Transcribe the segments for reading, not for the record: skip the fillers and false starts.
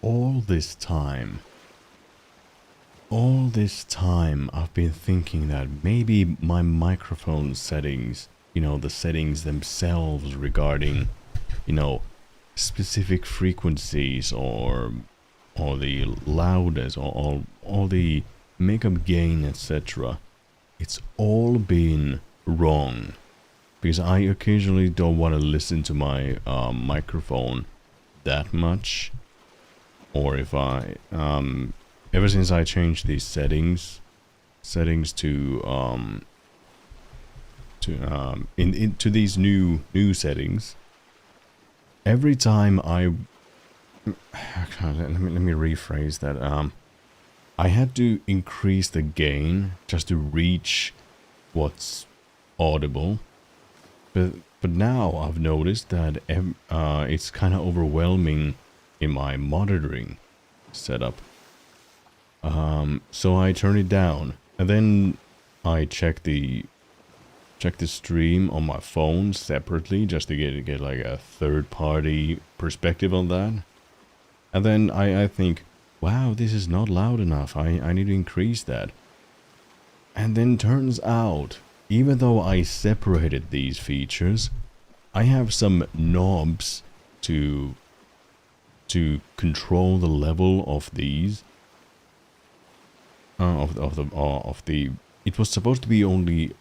all this time I've been thinking that maybe my microphone settings, the settings themselves regarding, specific frequencies or the loudness or all the makeup gain, etc. It's all been wrong. Because I occasionally don't want to listen to my microphone that much. Or if I, ever since I changed these settings to into these new settings, every time let me rephrase that. I had to increase the gain just to reach what's audible. But now I've noticed that it's kind of overwhelming in my monitoring setup. So I turn it down, and then I check the stream on my phone separately just to get like a third-party perspective on that. And then I think, wow, this is not loud enough. I need to increase that. And then turns out, even though I separated these features, I have some knobs to control the level of these. It was supposed to be only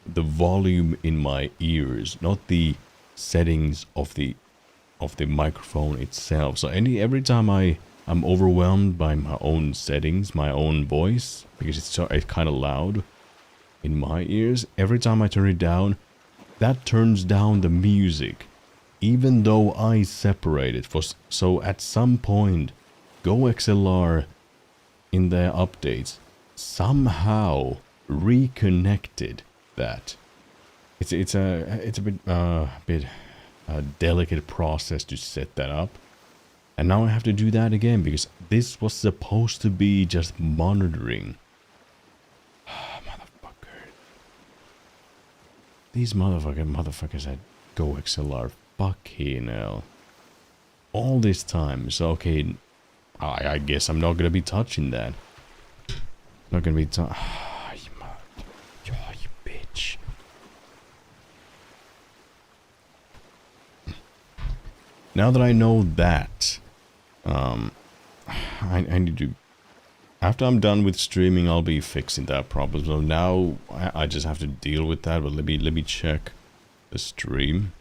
the volume in my ears, not the settings of the microphone itself. So every time I'm overwhelmed by my own settings, my own voice, because it's kind of loud in my ears, every time I turn it down, that turns down the music, even though I separate it. So at some point, GoXLR in their updates somehow reconnected that. It's a bit delicate process to set that up, and now I have to do that again because this was supposed to be just monitoring. Motherfucker. These motherfuckers at GoXLR, fucking hell. All this time, so okay, I guess I'm not gonna be touching that. Not gonna be you bitch. Now that I know that, I need to. After I'm done with streaming, I'll be fixing that problem. So now I just have to deal with that. But let me check the stream.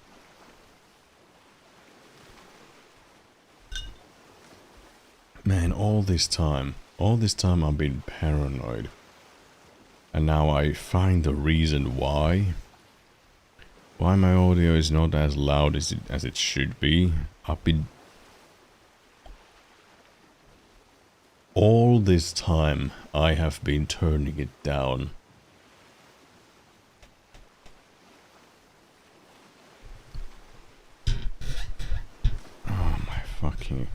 Man, all this time I've been paranoid. And now I find the reason why my audio is not as loud as it should be. All this time I have been turning it down. Oh my fucking...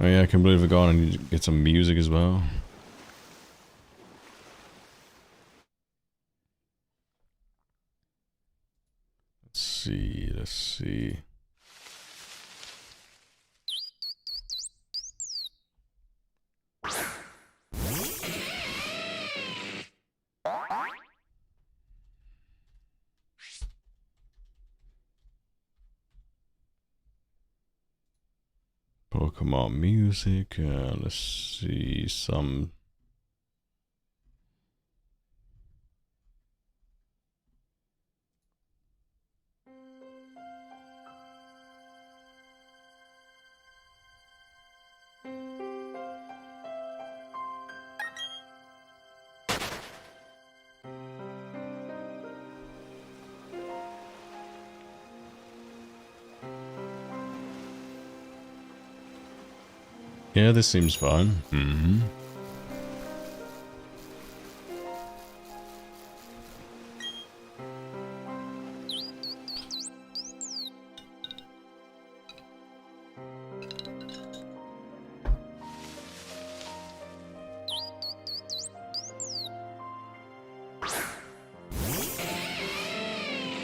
Oh yeah, I can believe I forgot I need to get some music as well. Let's see. Pokemon music, let's see some... Yeah, this seems fun. Mm-hmm.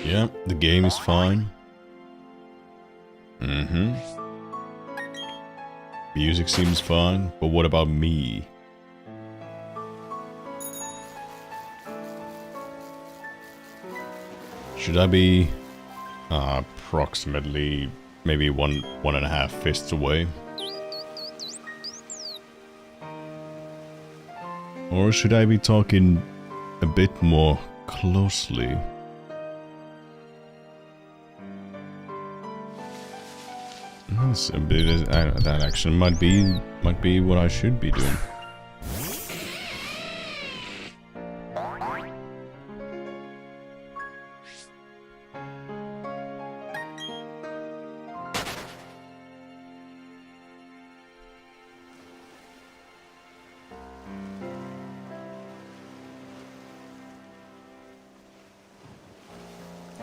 Yeah, the game is fine. Mm-hmm. Music seems fun, but what about me? Should I be approximately maybe one and a half fists away? Or should I be talking a bit more closely? That's a bit. That actually might be what I should be doing.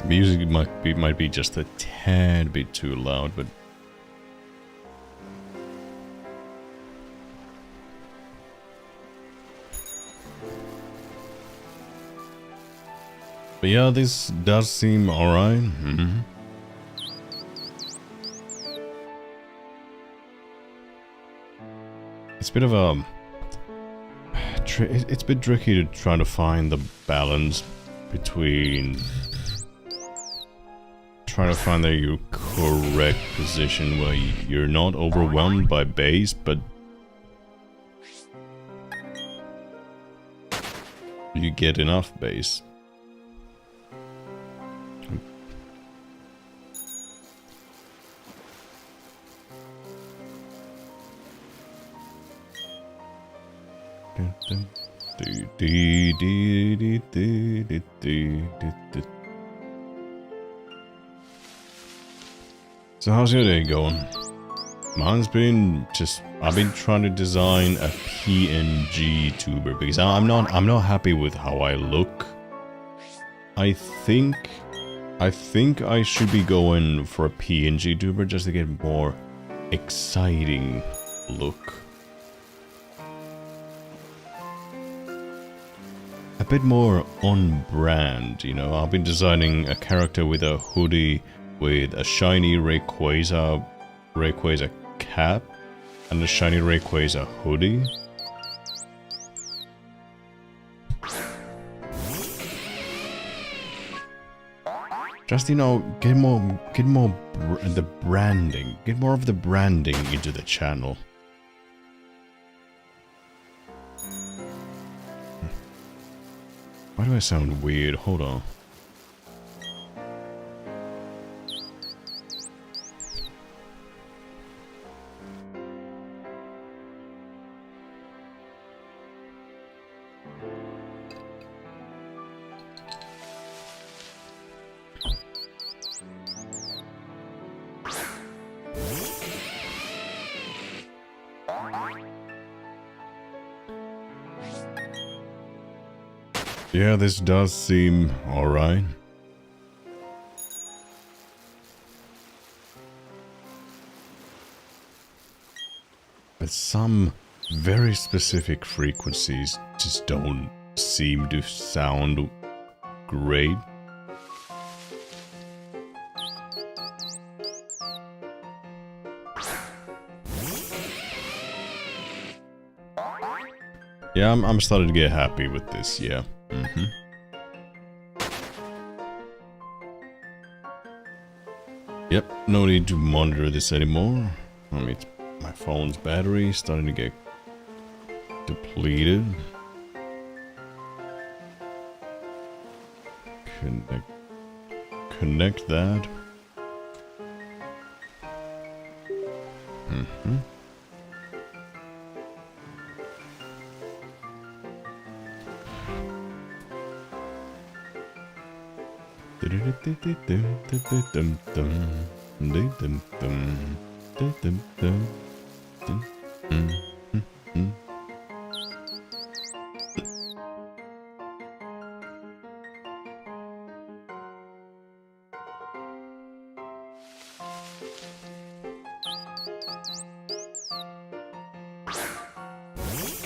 Music might be just a tad bit too loud, but yeah, this does seem alright. Mm-hmm. It's a bit of a it's a bit tricky to try to find the balance between trying to find the correct position where you're not overwhelmed by bass, but you get enough bass. So how's your day going? Mine's been I've been trying to design a PNG tuber because I'm not happy with how I look. I think I should be going for a PNG tuber just to get a more exciting look. A bit more on brand, you know. I've been designing a character with a hoodie with a shiny Rayquaza cap and a shiny Rayquaza hoodie. Just, you know, get more the branding. Get more of the branding into the channel. Why do I sound weird? Hold on. Yeah, this does seem alright. But some very specific frequencies just don't seem to sound great. Yeah, I'm starting to get happy with this, yeah. Mm-hmm. Yep, no need to monitor this anymore. I mean, my phone's battery is starting to get depleted. Connect that. Mm-hmm.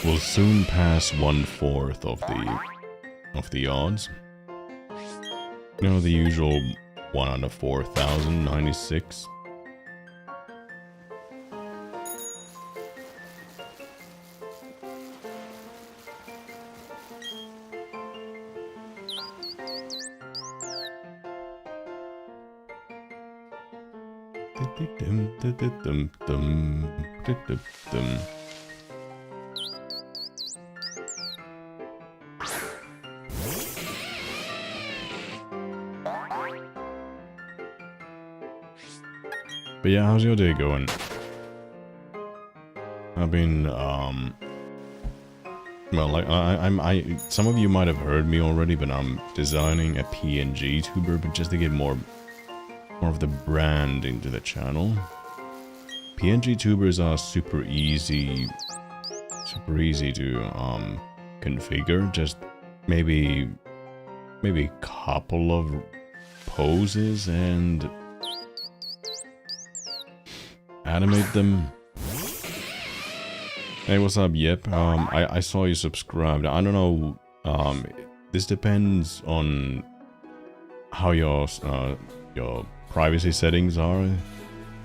We'll soon pass 1/4 of the odds. You know, the usual 1 out of 4,096. But yeah, how's your day going? I've been, well, like, some of you might have heard me already, but I'm designing a PNG tuber, but just to get more of the brand into the channel. PNG tubers are super easy to, configure. Just maybe a couple of poses and animate them. Hey, what's up? Yep, I saw you subscribed. I don't know, this depends on how your privacy settings are.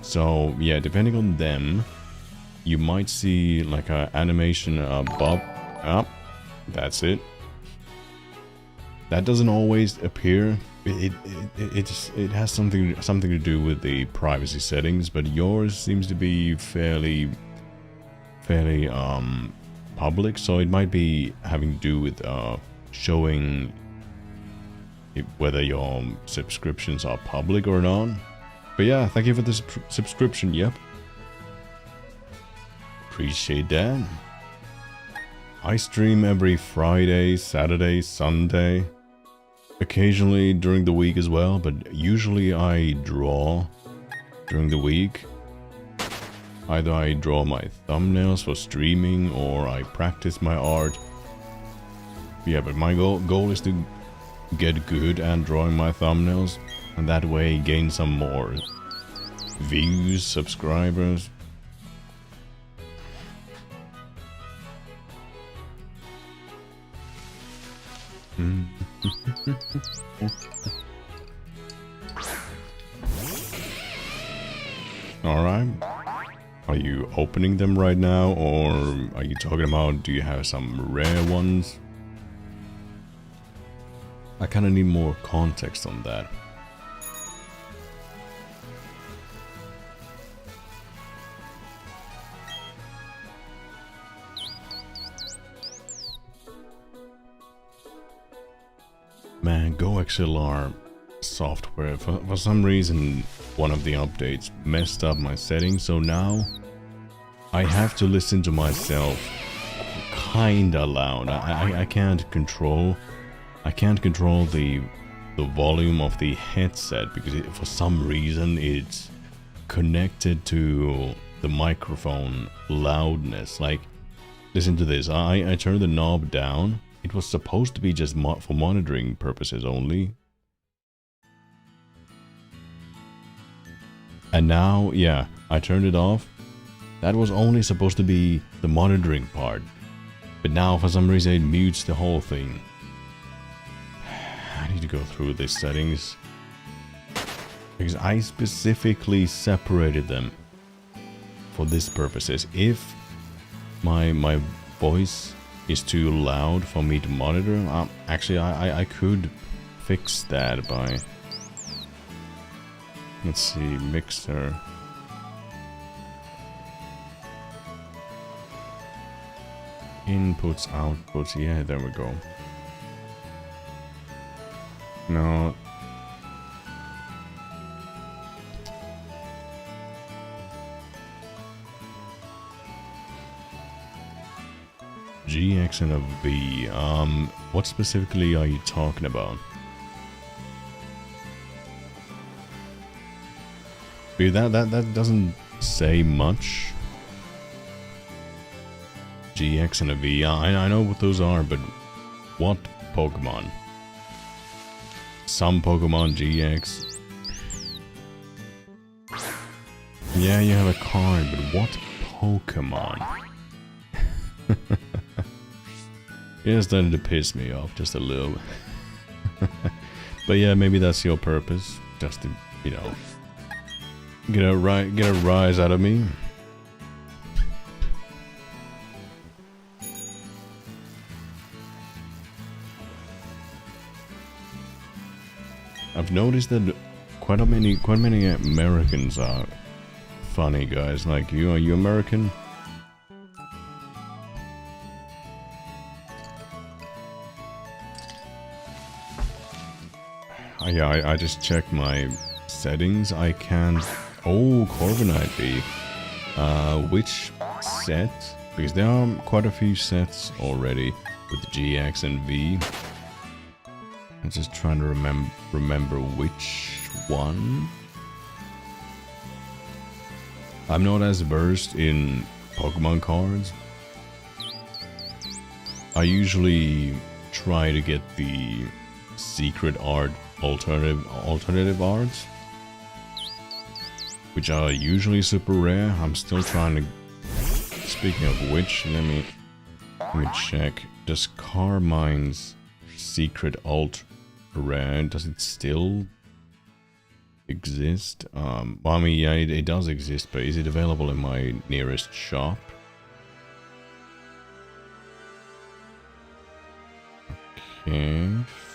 So, yeah, depending on them, you might see like a animation bob. Ah, that's it. That doesn't always appear. It has something to do with the privacy settings, but yours seems to be fairly public, so it might be having to do with showing whether your subscriptions are public or not. But yeah, thank you for the subscription. Yep, appreciate that. I stream every Friday, Saturday, Sunday, occasionally during the week as well, but usually I draw during the week. Either I draw my thumbnails for streaming or I practice my art. Yeah, but my goal is to get good at drawing my thumbnails, and that way gain some more views, subscribers. Alright. Are you opening them right now, or are you talking about, do you have some rare ones? I kinda need more context on that. Man, GoXLR software, for some reason one of the updates messed up my settings, so now I have to listen to myself kinda loud. I can't control the volume of the headset because for some reason it's connected to the microphone loudness. Like, listen to this. I turned the knob down. It was supposed to be just for monitoring purposes only. And now, yeah, I turned it off. That was only supposed to be the monitoring part. But now, for some reason, it mutes the whole thing. I need to go through the settings. Because I specifically separated them for this purposes. If my voice is too loud for me to monitor, actually, I could fix that by... Let's see, mixer. Inputs, outputs, yeah, there we go. No. GX and a V. What specifically are you talking about? That doesn't say much. GX and a V. I know what those are, but what Pokemon? Some Pokemon GX. Yeah, you have a card, but what Pokemon? You're starting to piss me off just a little. But yeah, maybe that's your purpose, just to, you know, get a rise out of me. I've noticed that quite many Americans are funny, guys. Like, are you American? Yeah, I just checked my settings. I can't... Oh, Corviknight B. Which set? Because there are quite a few sets already with GX and V. I'm just trying to remember which one. I'm not as versed in Pokemon cards. I usually try to get the secret art alternative arts, which are usually super rare. I'm still trying to... Speaking of which, let me check. Does Carmine's secret alt rare, does it still exist? Well, I mean, yeah, it does exist, but is it available in my nearest shop? Okay,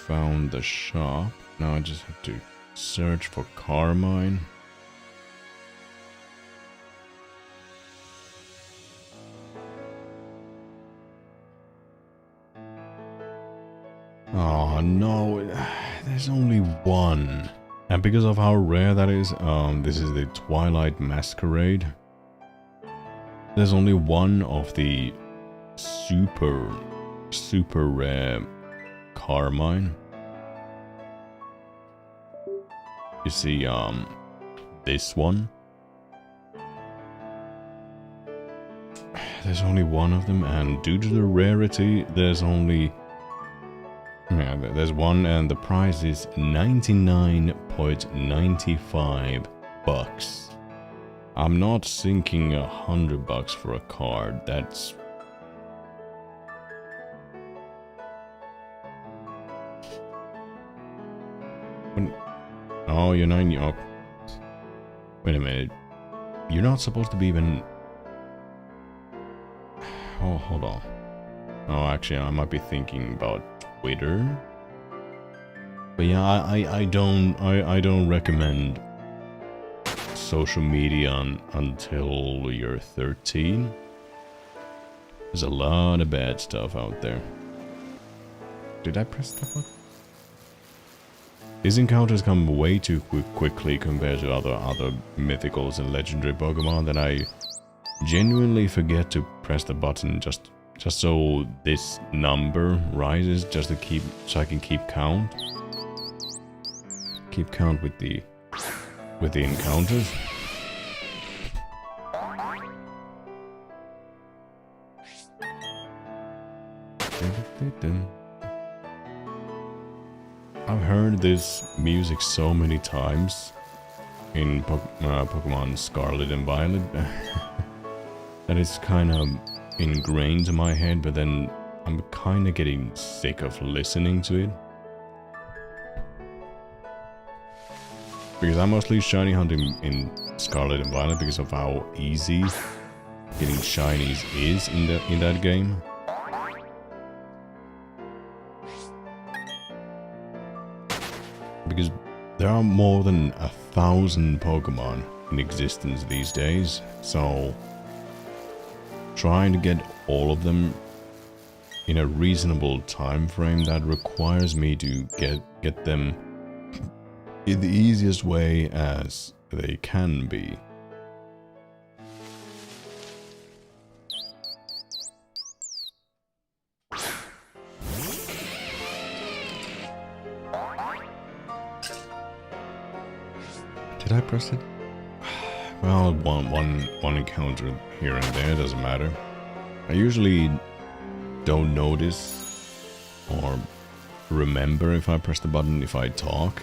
found the shop. Now I just have to search for Carmine. Oh no, there's only one. And because of how rare that is, this is the Twilight Masquerade. There's only one of the super rare Carmine. You see, this one. There's only one of them, and due to the rarity, there's only... Yeah, there's one, and the price is 99.95 bucks. I'm not sinking $100 for a card. That's... Oh, you're not... Oh. Wait a minute. You're not supposed to be even... Oh, hold on. Oh, actually, I might be thinking about Twitter. But yeah, I don't recommend social media until you're 13. There's a lot of bad stuff out there. Did I press that button? These encounters come way too quickly compared to other mythicals and legendary Pokemon that I genuinely forget to press the button just so this number rises, just to so I can keep count. Keep count with the encounters. I've heard this music so many times in Pokemon Scarlet and Violet that it's kind of ingrained in my head, but then I'm kind of getting sick of listening to it. Because I mostly shiny hunt in Scarlet and Violet because of how easy getting shinies is in that game. Because there are more than 1,000 Pokemon in existence these days, so trying to get all of them in a reasonable time frame that requires me to get them in the easiest way as they can be. Did I press it? Well, one encounter here and there, doesn't matter. I usually don't notice or remember if I press the button if I talk.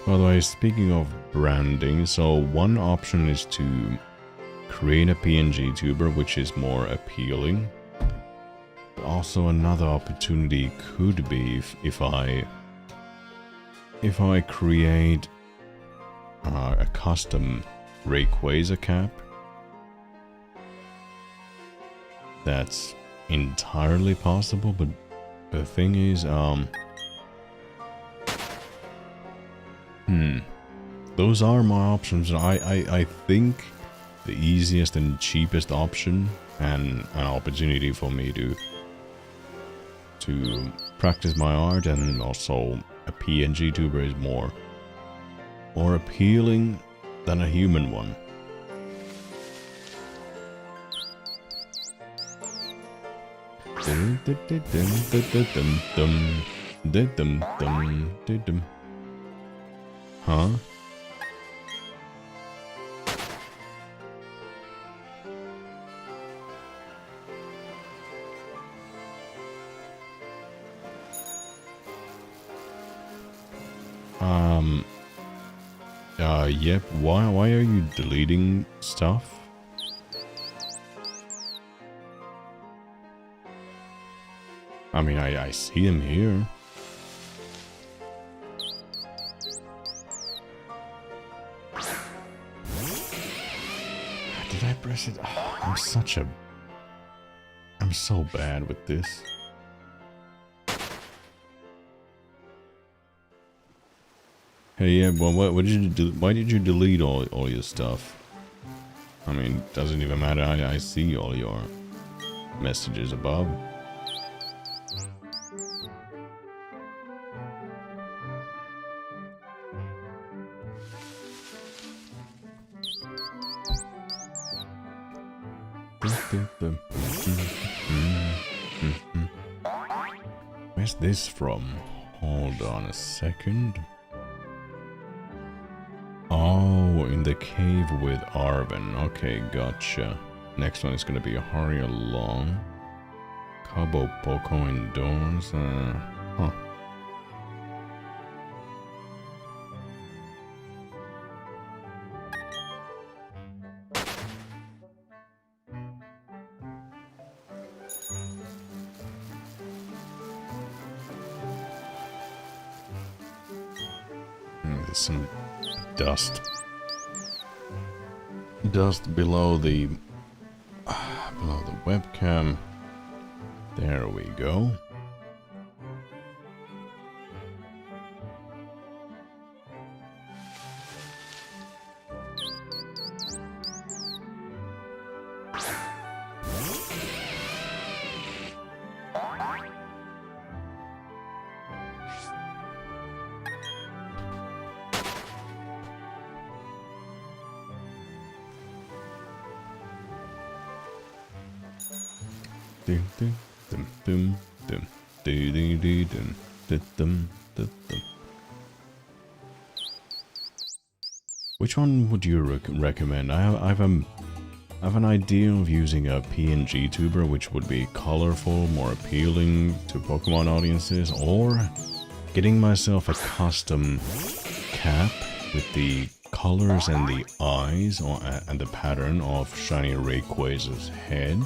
By the way, speaking of branding, so one option is to create a PNG tuber, which is more appealing. Also, another opportunity could be if I create a custom Rayquaza cap. That's entirely possible, but the thing is, those are my options. I think the easiest and cheapest option and an opportunity for me to practice my art, and also a PNG tuber is more appealing than a human one. Huh? Yep, why are you deleting stuff? I mean, I see him here. Did I press it? Oh, I'm so bad with this. Hey, yeah, well, what did you do? Why did you delete all your stuff? I mean, doesn't even matter. I see all your messages above. Where's this from? Hold on a second. Oh, in the cave with Arven. Okay, gotcha. Next one is gonna be Hurry Along. Cabo Poco indoors. Huh. There's some dust below the webcam. There we go. Which one would you recommend? I have an idea of using a PNG tuber, which would be colorful, more appealing to Pokemon audiences, or getting myself a custom cap with the colors and the eyes and the pattern of Shiny Rayquaza's head.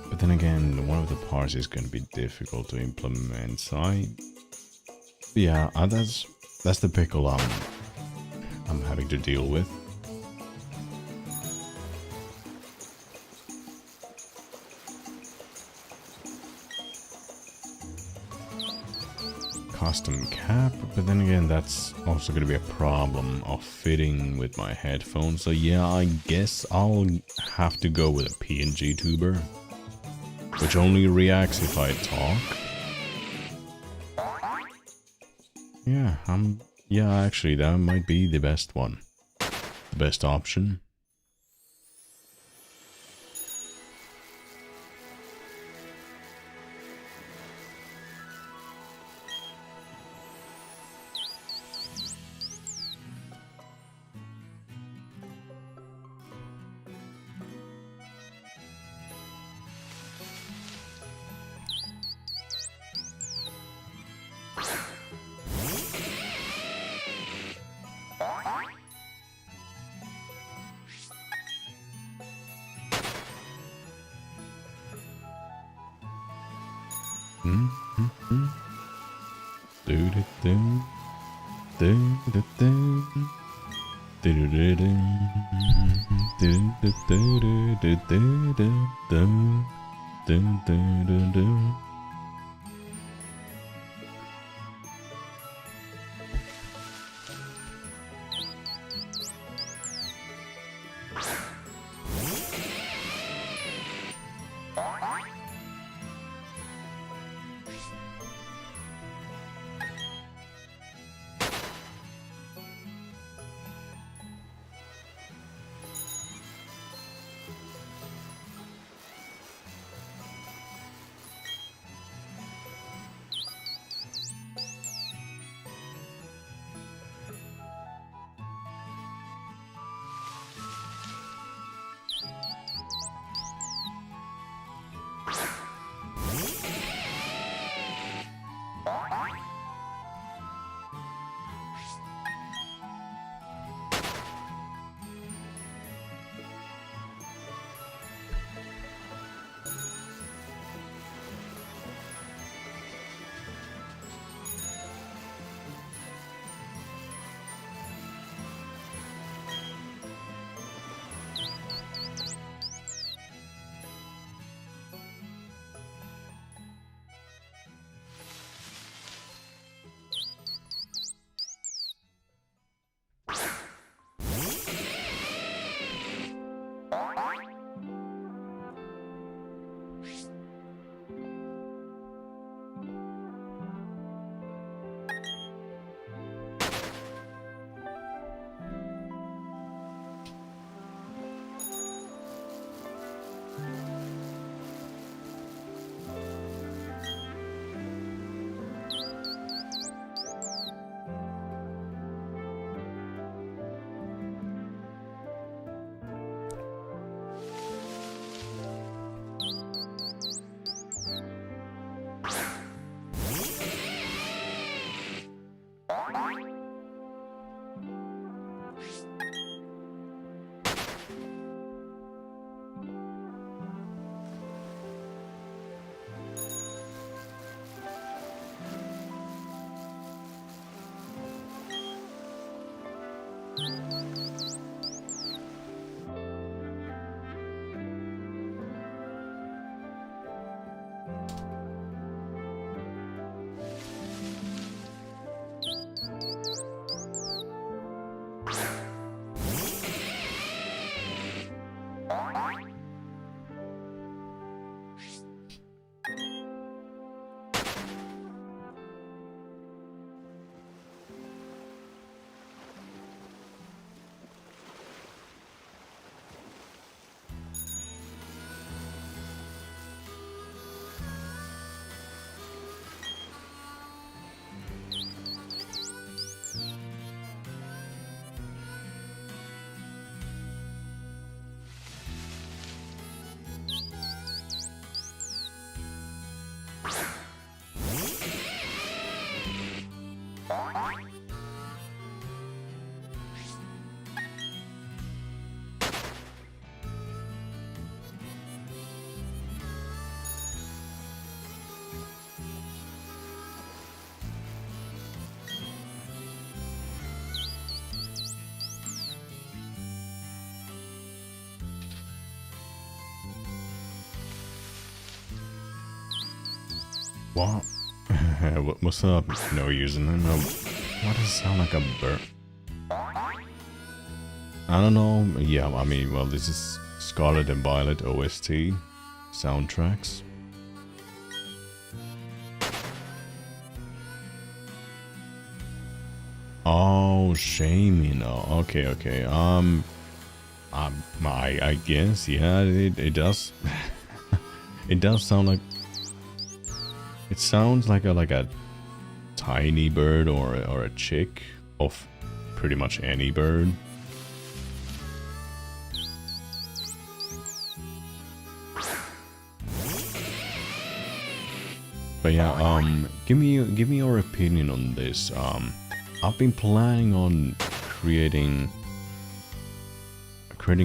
But then again, one of the parts is going to be difficult to implement, so yeah, that's the pickle I'm having to deal with. Custom cap, but then again, that's also going to be a problem of fitting with my headphones. So yeah, I guess I'll have to go with a PNG tuber, which only reacts if I talk. Yeah, actually, that might be the best one. The best option. What? What's up? No using it. No. Why does it sound like a bird? I don't know. Yeah, I mean, well, this is Scarlet and Violet OST soundtracks. Oh, Shaymin. Oh, okay, okay. I guess, yeah, it does. It does sound like. It sounds like a tiny bird or a chick of pretty much any bird. But yeah, give me your opinion on this. I've been planning on creating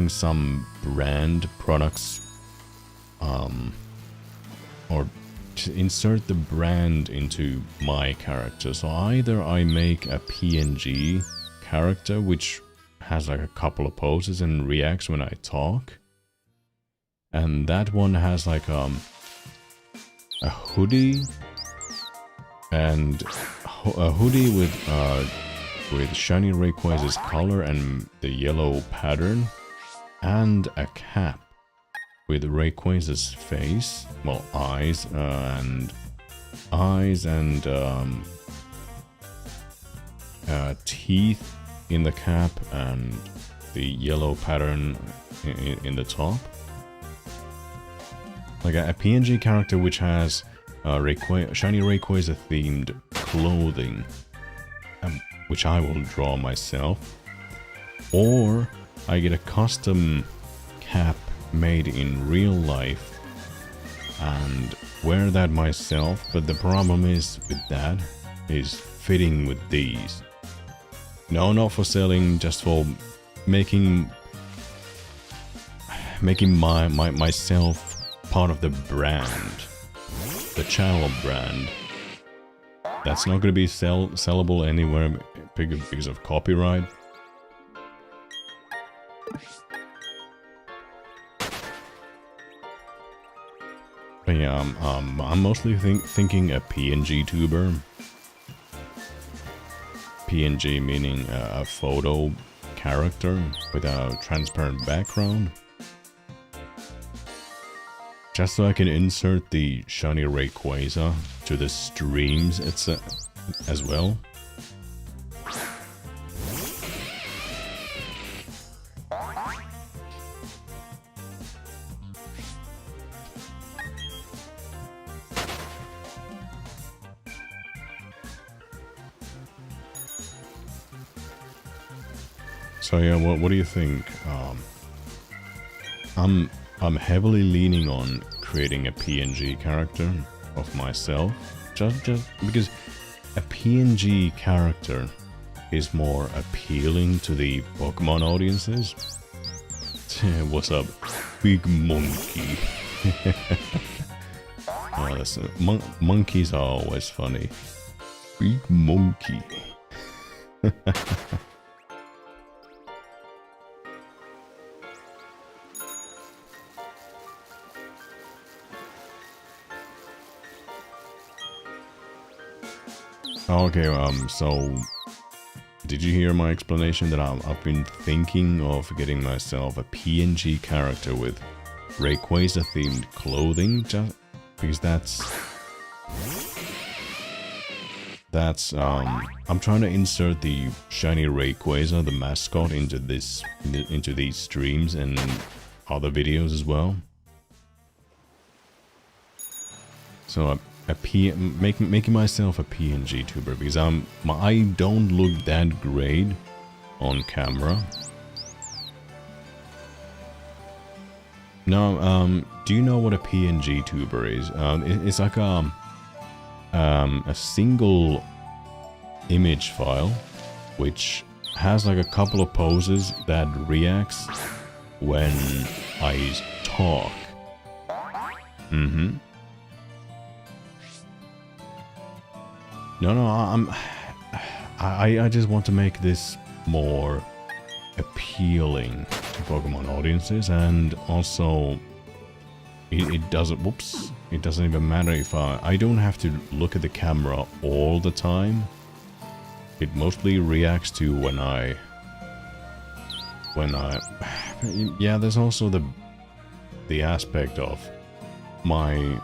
some brand products, or to insert the brand into my character. So either I make a PNG character which has like a couple of poses and reacts when I talk, and that one has like a hoodie and a hoodie with shiny Rayquaza's color and the yellow pattern, and a cap with Rayquaza's face, well, eyes and teeth in the cap, and the yellow pattern in the top. Like a PNG character which has shiny Rayquaza themed clothing, which I will draw myself, or I get a custom cap made in real life and wear that myself. But the problem is with that is fitting with these. No, not for selling, just for making myself part of the brand, the channel brand. That's not going to be sellable anywhere because of copyright. But yeah, I'm mostly thinking a PNG tuber. PNG meaning a photo character with a transparent background. Just so I can insert the shiny Rayquaza to the streams as well. So yeah, what do you think? I'm heavily leaning on creating a PNG character of myself, just because a PNG character is more appealing to the Pokemon audiences. What's up, Big Monkey? Oh, that's monkeys are always funny. Big Monkey. Okay, so did you hear my explanation that I've been thinking of getting myself a PNG character with Rayquaza themed clothing, just because that's I'm trying to insert the shiny Rayquaza, the mascot, into these streams and other videos as well. So making myself a PNG tuber, because I don't look that great on camera. Now, do you know what a PNG tuber is? It's like a single image file which has like a couple of poses that reacts when I talk. No, I just want to make this more appealing to Pokemon audiences, and also it doesn't even matter if I don't have to look at the camera all the time. It mostly reacts to when I yeah, there's also the aspect of my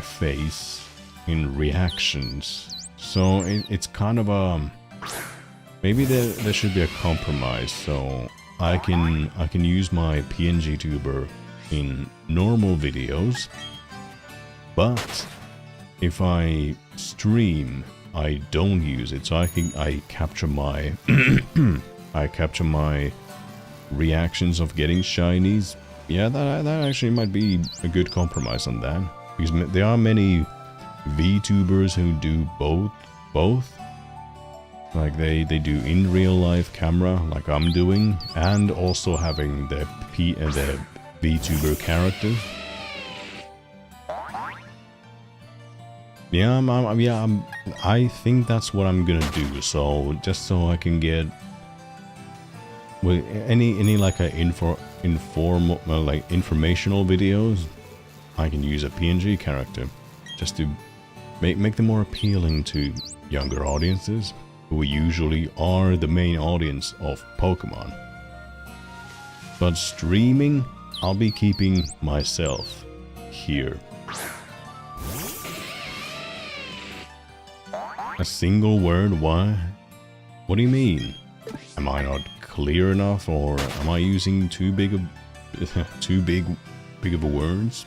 face in reactions. So it's kind of maybe there should be a compromise, so I can use my PNG tuber in normal videos, but if I stream, I don't use it. So I capture my I capture my reactions of getting shinies. Yeah, that actually might be a good compromise on that, because there are many VTubers who do both. Like they do in real life camera, like I'm doing, and also having the VTuber character. I think that's what I'm gonna do. So just so I can get with any like a informational videos, I can use a PNG character just to make them more appealing to younger audiences, who usually are the main audience of Pokemon. But streaming, I'll be keeping myself here. A single word? Why? What do you mean? Am I not clear enough, or am I using too big of words?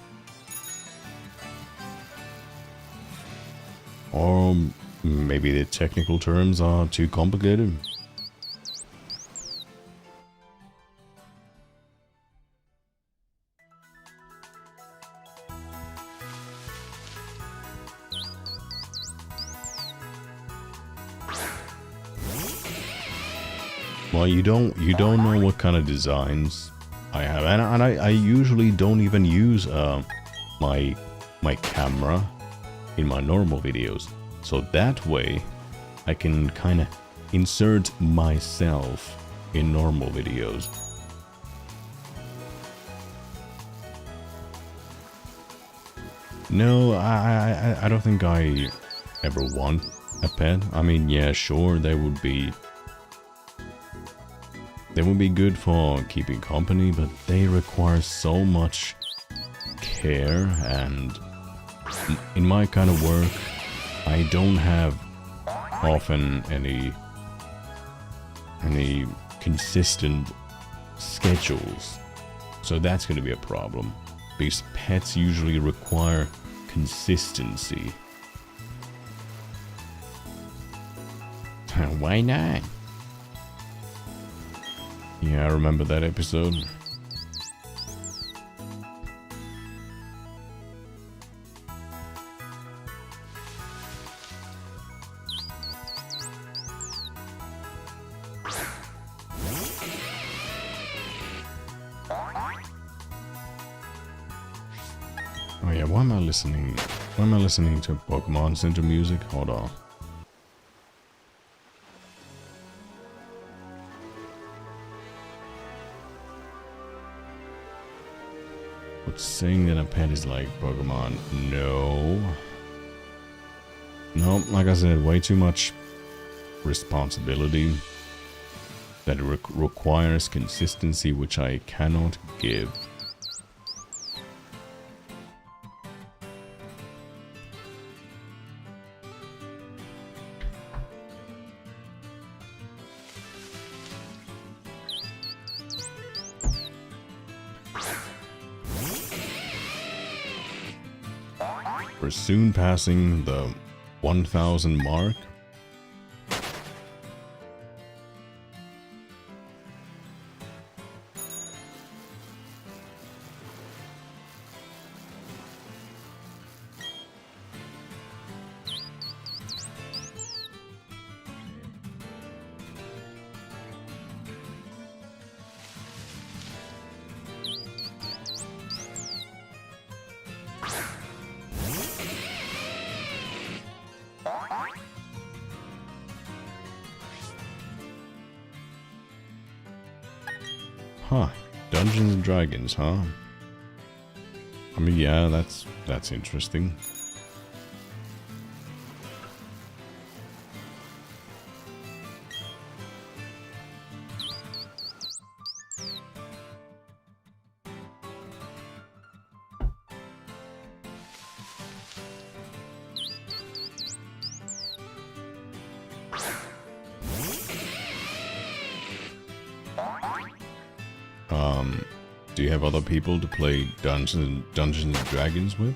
Or maybe the technical terms are too complicated? Well, you don't know what kind of designs I have, and I usually don't even use my camera in my normal videos, so that way I can kind of insert myself in normal videos. No, I don't think I ever want a pet. I mean, yeah, sure, they would be good for keeping company, but they require so much care, and in my kind of work, I don't have often any consistent schedules, so that's going to be a problem, because pets usually require consistency. Why not? Yeah, I remember that episode. Oh yeah, why am I listening to Pokemon Center music? Hold on. But saying that a pet is like Pokemon, no. No, like I said, way too much responsibility that it requires consistency, which I cannot give. We're soon passing the 1,000 mark. Huh, Dungeons and Dragons, huh? I mean, yeah, that's interesting. Do you have other people to play Dungeons and Dragons with?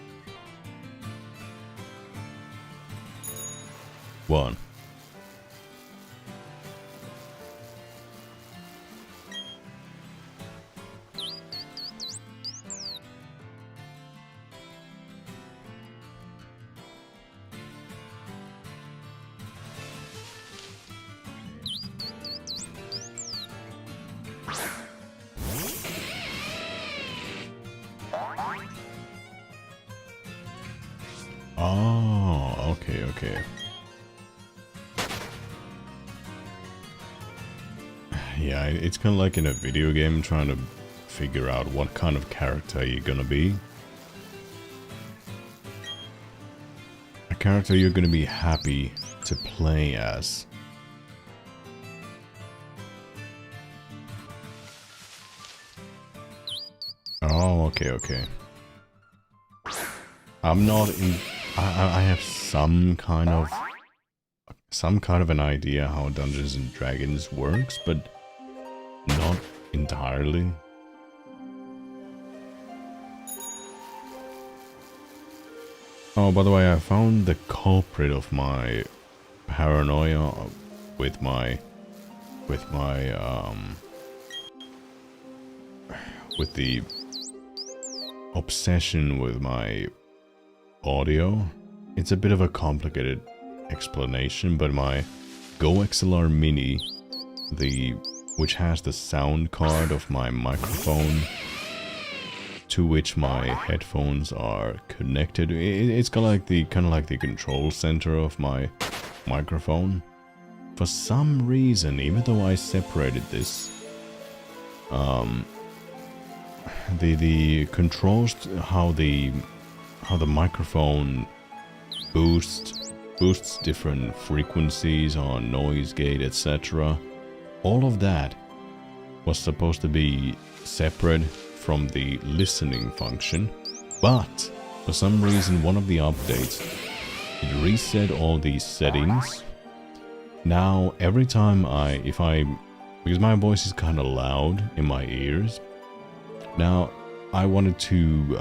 One. Oh, okay. Yeah, it's kind of like in a video game trying to figure out what kind of character you're gonna be. A character you're gonna be happy to play as. Oh, okay, okay. I'm not in... I have some kind of an idea how Dungeons and Dragons works, but not entirely. Oh, by the way, I found the culprit of my paranoia with my with the obsession with my audio. It's a bit of a complicated explanation, but my Go XLR Mini, which has the sound card of my microphone to which my headphones are connected. It's kind of like the control center of my microphone. For some reason, even though I separated this, the controls how the microphone boosts different frequencies on noise gate, etc. All of that was supposed to be separate from the listening function, but for some reason one of the updates, it reset all these settings. Now every time because my voice is kind of loud in my ears, now I wanted to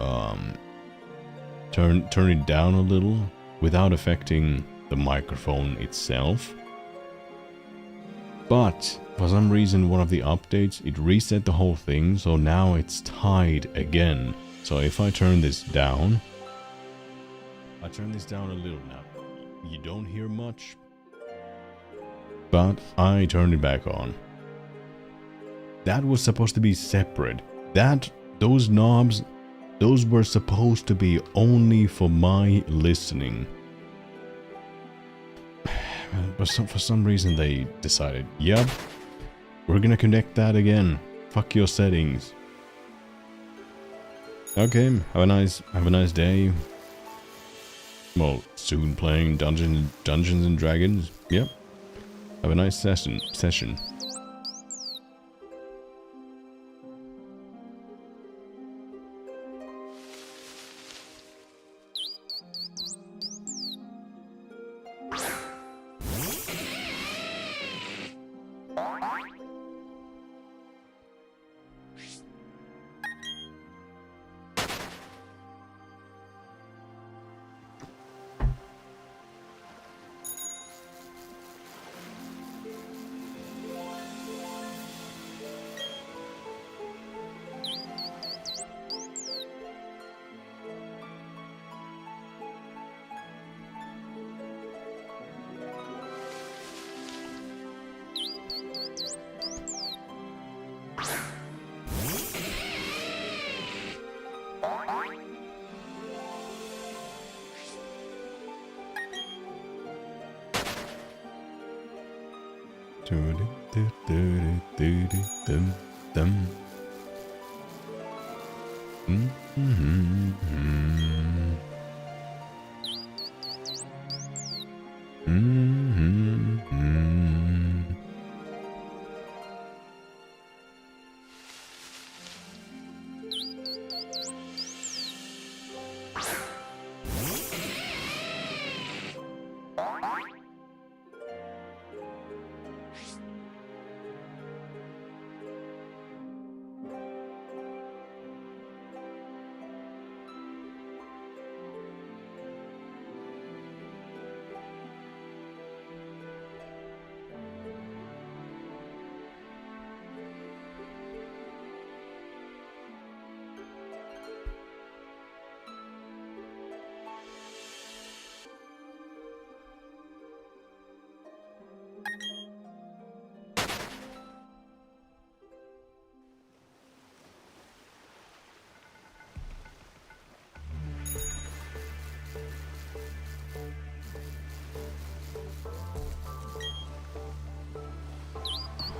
turn it down a little without affecting the microphone itself. But for some reason, one of the updates, it reset the whole thing, so now it's tied again. So if I turn this down, a little now. You don't hear much, but I turned it back on. That was supposed to be separate. Those knobs, those were supposed to be only for my listening. But for some reason they decided, yep, we're gonna connect that again. Fuck your settings. Okay, have a nice day. Well, soon playing Dungeons and Dragons. Yep. Have a nice session.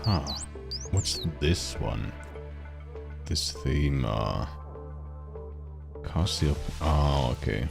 Huh. What's this one? This theme, Cassiope. Oh, okay.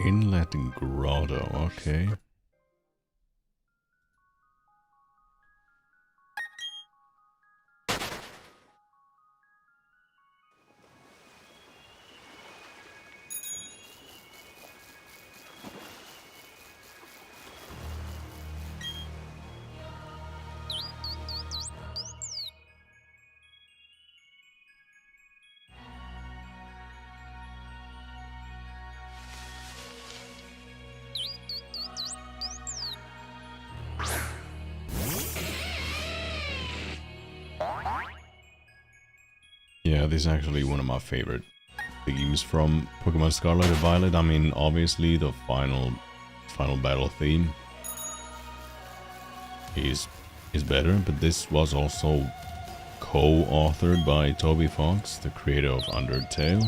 Inlet Grotto, okay. Yeah, this is actually one of my favorite themes from Pokemon Scarlet and Violet. I mean, obviously the final battle theme is better, but this was also co-authored by Toby Fox, the creator of Undertale.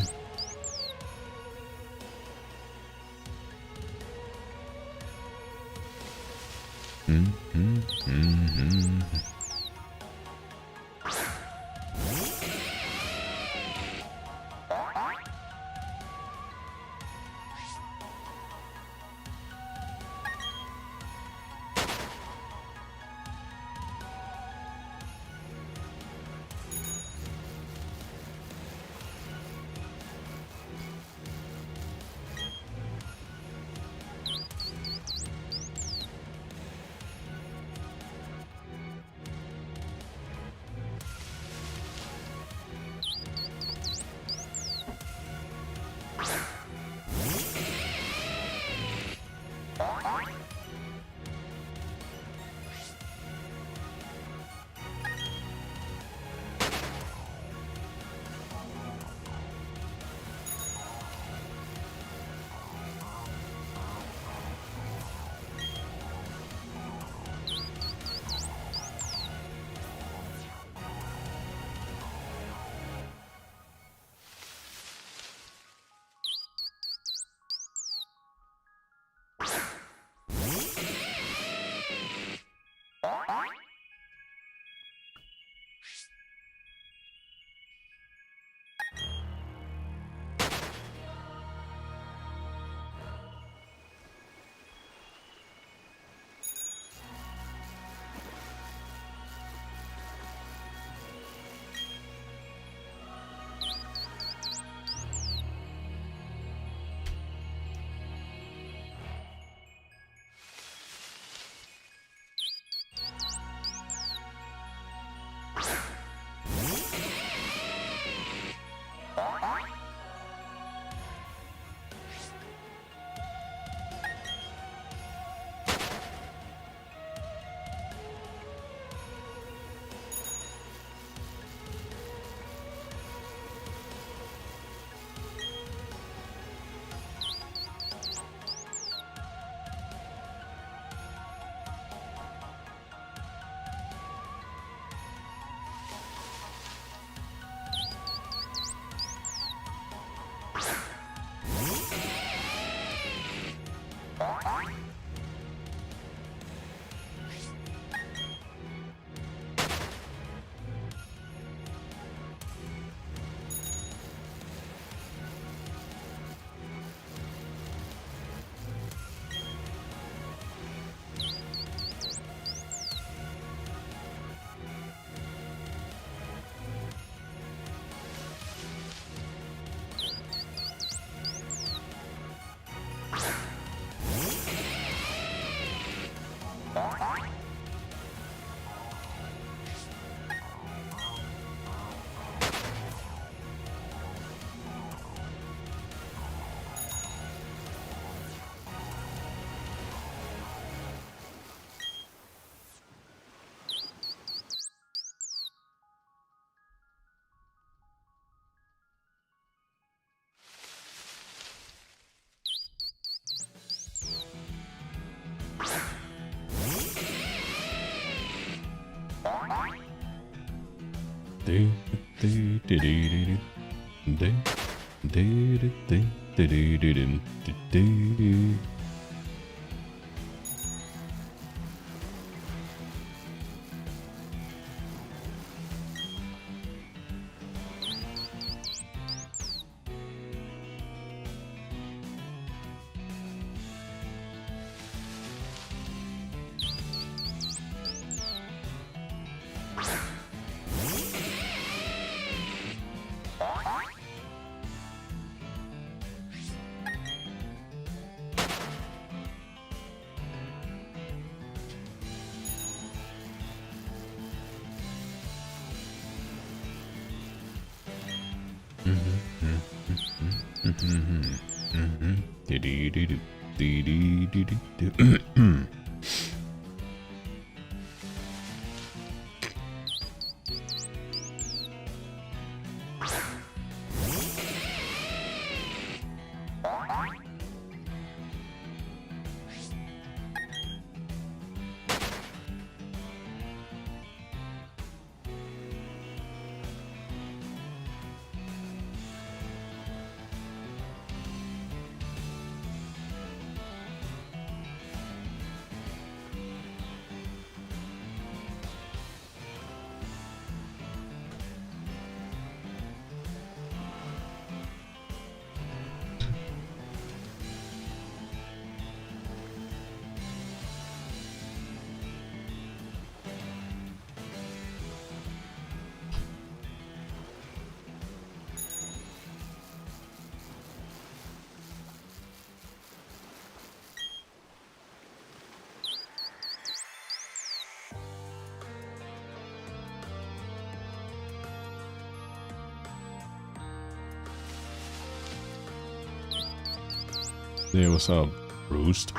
Yeah, what's up, Roost?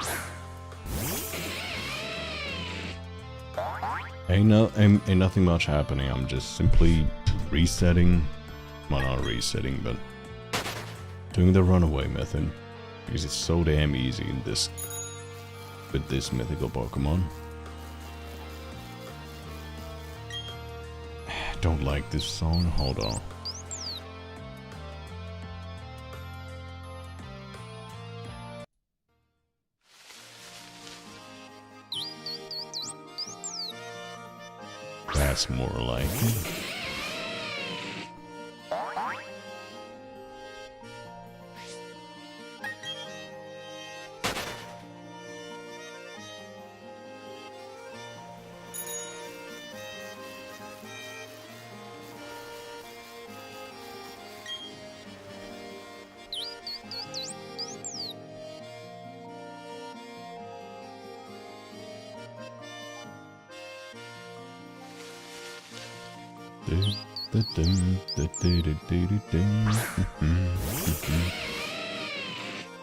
Ain't nothing much happening. I'm just simply resetting. Well, not resetting, but doing the runaway method because it's so damn easy in this with this mythical Pokemon. Don't like this song. Hold on. That's more like it.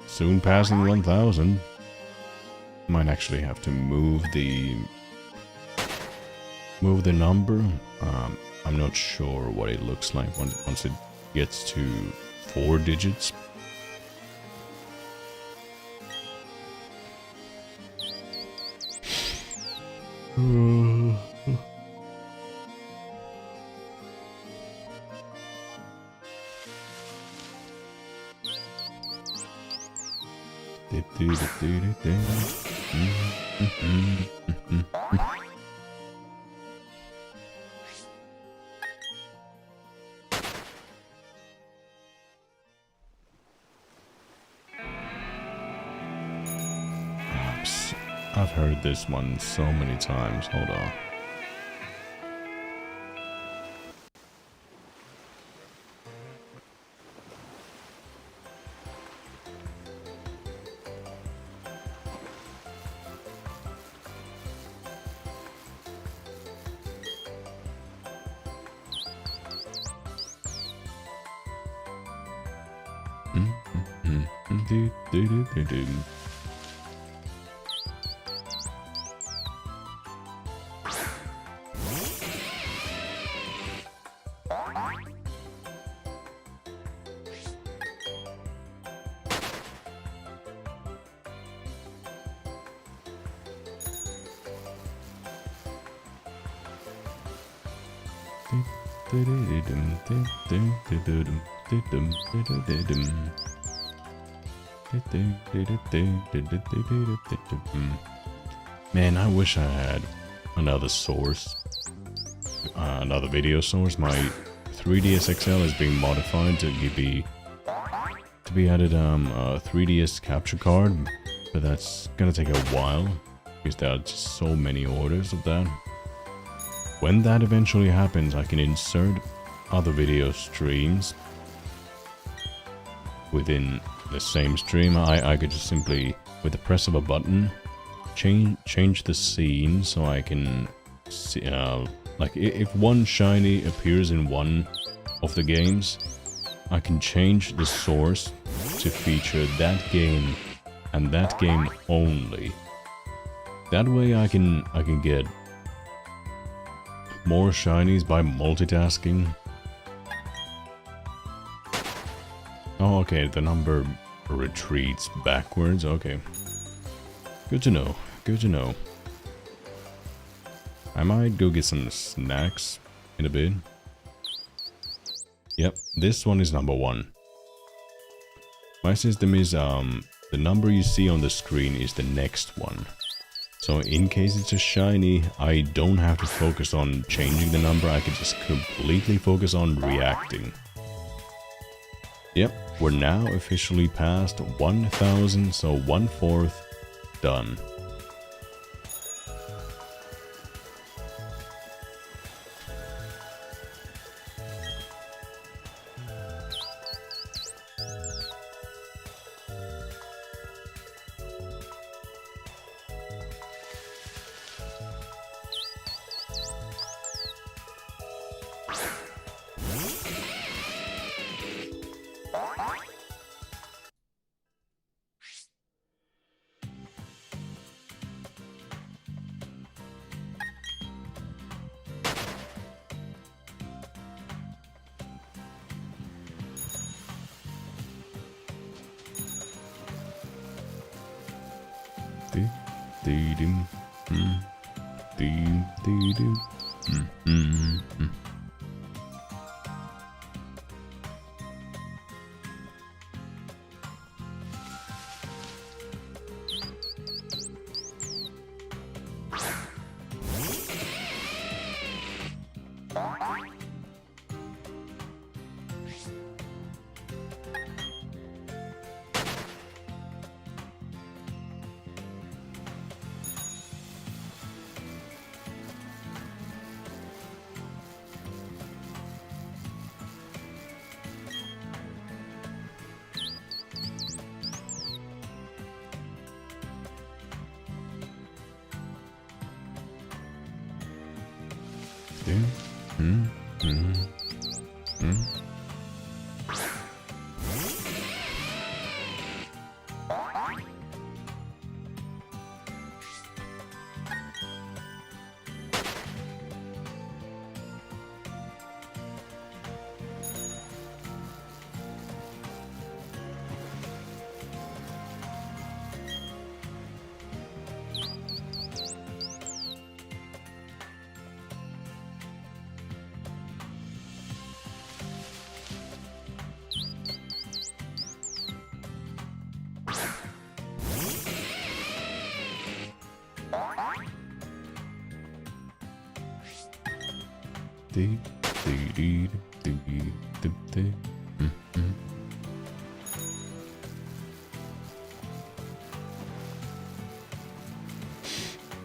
Soon passing 1,000. Might actually have to move the number. I'm not sure what it looks like once it gets to 4 digits. I've heard this one so many times. Hold on. Man, I wish I had another source, another video source. My 3DS XL is being modified to be added 3DS capture card, but that's gonna take a while because there are just so many orders of that. When that eventually happens, I can insert other video streams within the same stream. I could just simply, with the press of a button, change the scene so I can see, like if one shiny appears in one of the games, I can change the source to feature that game and that game only. That way I can get more shinies by multitasking. Oh, okay, the number retreats backwards, okay. Good to know, good to know. I might go get some snacks in a bit. Yep, this one is number 1. My system is, the number you see on the screen is the next one. So in case it's a shiny, I don't have to focus on changing the number, I can just completely focus on reacting. Yep, we're now officially past 1000, so 1/4 done.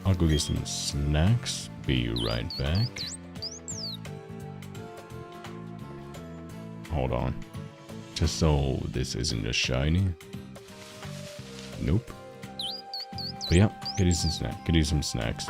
I'll go get some snacks. Be right back. Hold on. Just so this isn't a shiny. Nope. But yeah, get you some snacks. Get you some snacks.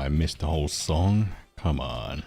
I missed the whole song. Come on.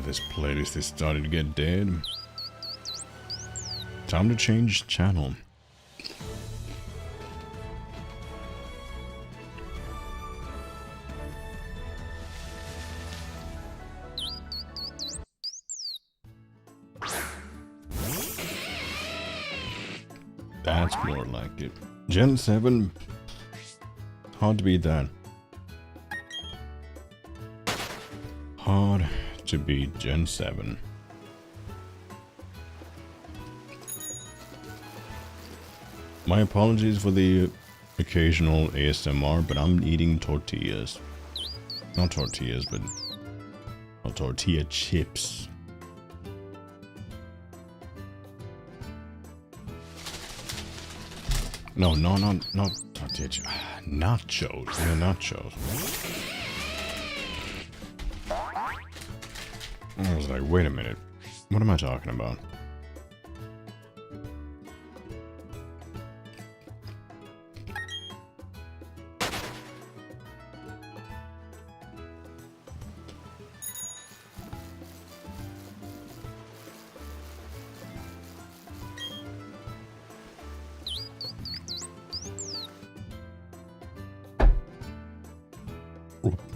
this playlist is starting to get dead. Time to change channel. That's more like it. Gen 7. Hard to beat that. Hard to beat Gen 7. My apologies for the occasional ASMR, but I'm eating tortillas. Not tortillas, but tortilla chips. No, not tortilla chips. Nachos. Yeah, nachos. I was like, wait a minute. What am I talking about?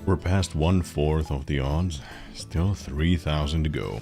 We're past 1/4 of the odds. Still 3,000 to go.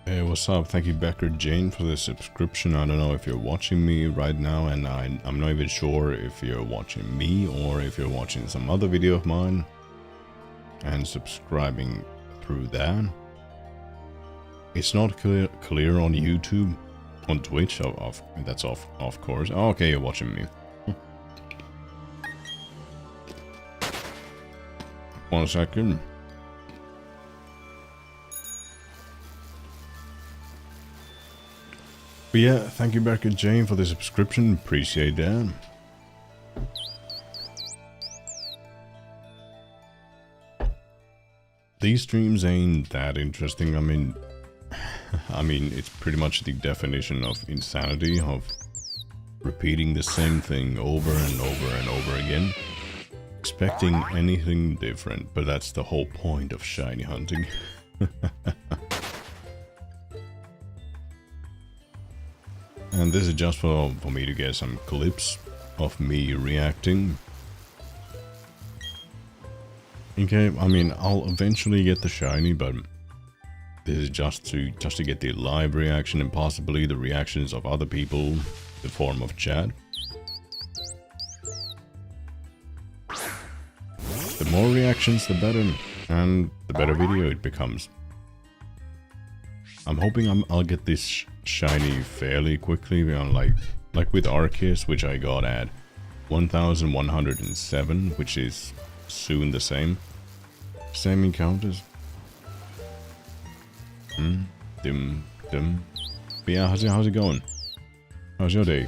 Hey, what's up? Thank you, Becker Jane, for the subscription. I don't know if you're watching me right now, and I'm not even sure if you're watching me or if you're watching some other video of mine and subscribing through that. It's not clear on YouTube, on Twitch. That's of course. Oh, okay, you're watching me. 1 second. But yeah, thank you, Becker Jane, for the subscription. Appreciate that. These streams ain't that interesting. I mean, it's pretty much the definition of insanity, of repeating the same thing over and over and over again, expecting anything different. But that's the whole point of shiny hunting. And this is just for me to get some clips of me reacting. Okay, I mean, I'll eventually get the shiny, but this is just to get the live reaction and possibly the reactions of other people in the form of chat. The more reactions, the better, and the better video it becomes. I'm hoping I'll get this shiny fairly quickly, you know, like with Arceus, which I got at 1107, which is soon the same encounters. But yeah, how's it going? How's your day?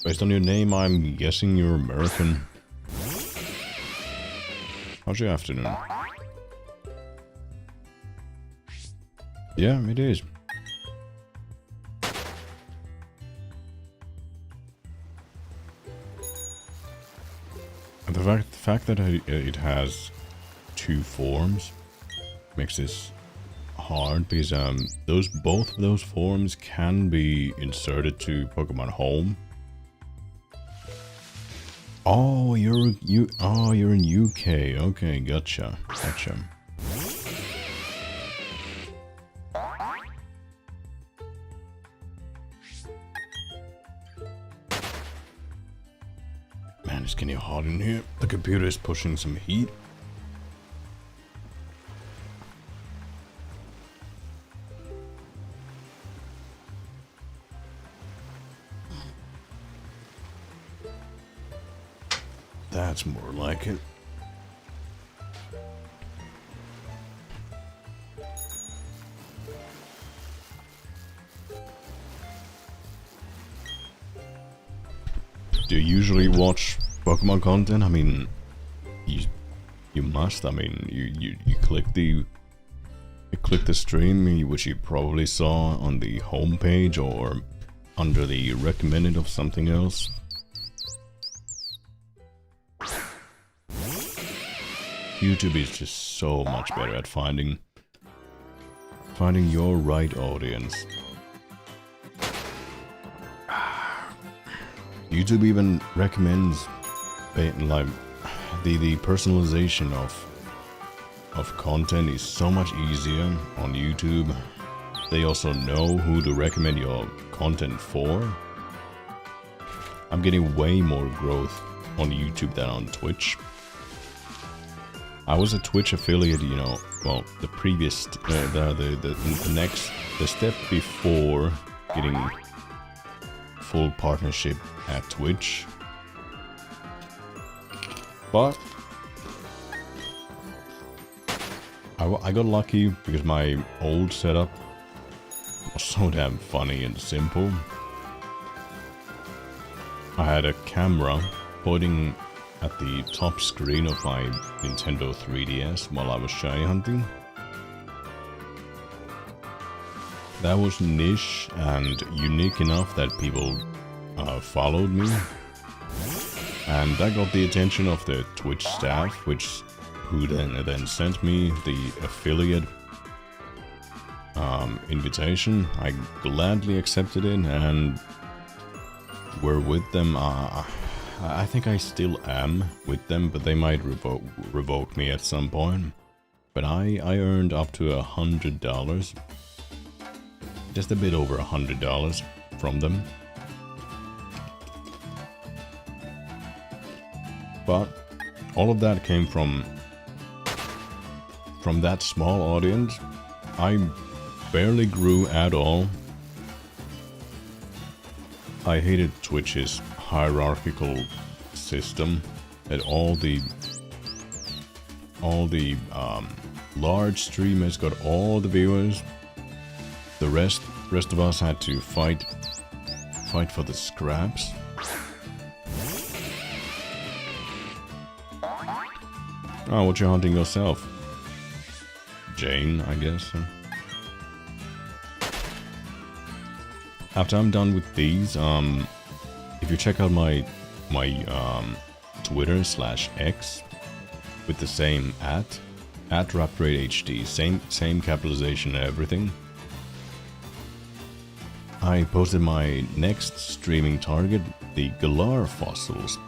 Based on your name, I'm guessing you're American. How's your afternoon? Yeah, it is. The fact that it has 2 forms makes this hard, because both of those forms can be inserted to Pokemon Home. Oh, you're in UK. Okay, gotcha. Man, it's getting hot in here. The computer is pushing some heat. That's more like it. Do you usually watch Pokemon content? I mean, you must. I mean, you click the stream, which you probably saw on the homepage or under the recommended of something else. YouTube is just so much better at finding your right audience. YouTube even recommends like the personalization of content is so much easier on YouTube. They also know who to recommend your content for. I'm getting way more growth on YouTube than on Twitch. I was a Twitch affiliate, you know, well, the previous, the step before getting full partnership at Twitch. But I got lucky because my old setup was so damn funny and simple. I had a camera pointing at the top screen of my Nintendo 3DS while I was shiny hunting. That was niche and unique enough that people followed me. And that got the attention of the Twitch staff, who then sent me the affiliate invitation. I gladly accepted it and were with them. I think I still am with them, but they might revoke me at some point. But I earned up to $100, just a bit over $100 from them. But all of that came from that small audience. I barely grew at all. I hated Twitch's hierarchical system, that all the large streamers got all the viewers. The rest of us had to fight for the scraps. Oh, what you hunting yourself? Jane, I guess. After I'm done with these, if you check out my Twitter /X with the same at RaptoradeHD, same capitalization and everything, I posted my next streaming target, the Galar fossils.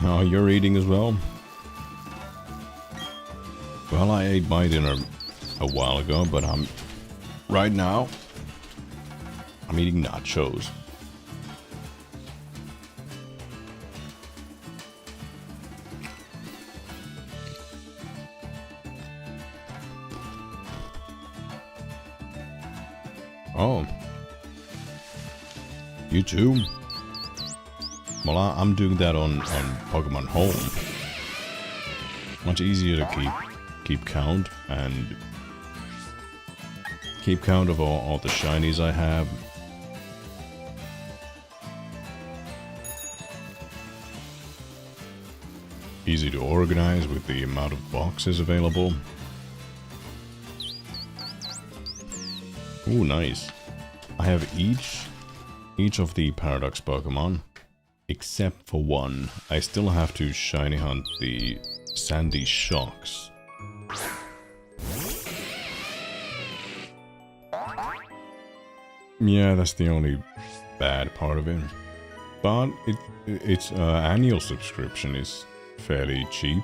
Oh, you're eating as well? Well, I ate my dinner a while ago, but right now I'm eating nachos. Oh, you too? Well, I'm doing that on Pokemon Home. Much easier to keep count and keep count of all the shinies I have. Easy to organize with the amount of boxes available. Ooh, nice. I have each each of the Paradox Pokemon, except for one. I still have to shiny hunt the Sandy Shocks. Yeah, that's the only bad part of it. But its annual subscription is fairly cheap.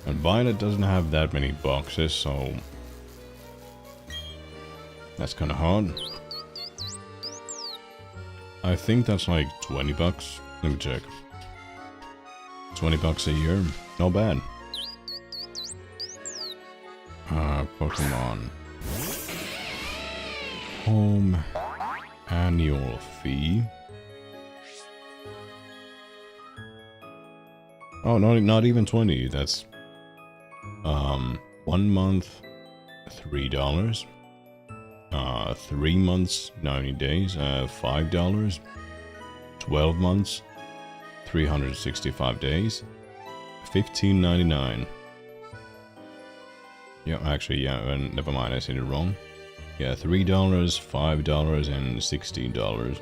And Violet doesn't have that many boxes, so that's kind of hard. I think that's like 20 bucks. Let me check. 20 bucks a year. Not bad. Pokemon Home annual fee. Oh, not even 20. That's 1 month $3. 3 months 90 days $5. 12 months 365 days $15.99. Yeah, actually, yeah, never mind, I said it wrong. Yeah, $3, $5, and $16.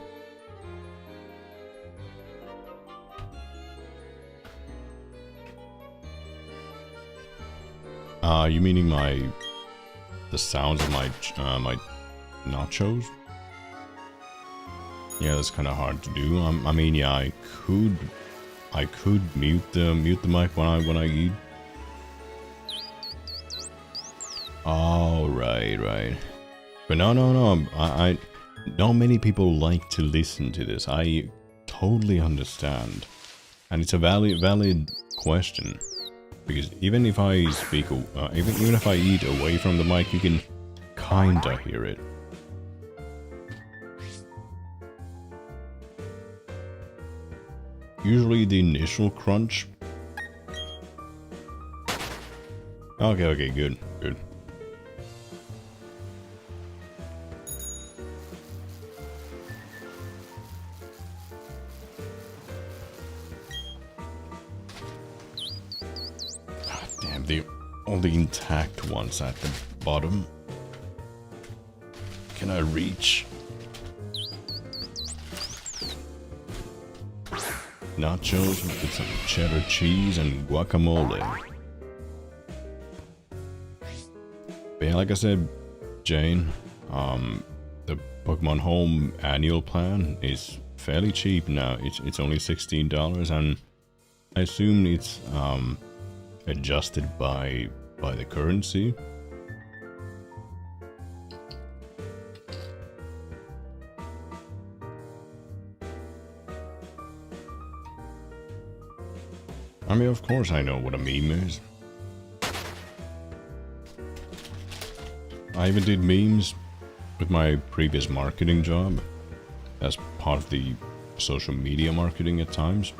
You meaning the sounds of my nachos? Yeah, that's kind of hard to do. I mean, yeah, I could mute the mic when I eat. Oh, right. But no. I not many people like to listen to this. I totally understand, and it's a valid question, because even if I speak, even if I eat away from the mic, you can kinda hear it. Usually the initial crunch. Okay, good. All the intact ones at the bottom. Can I reach? Nachos with some cheddar cheese and guacamole. But yeah, like I said, Jane, the Pokemon Home annual plan is fairly cheap now. It's only $16, and I assume it's adjusted by the currency. I mean, of course I know what a meme is. I even did memes with my previous marketing job as part of the social media marketing at times.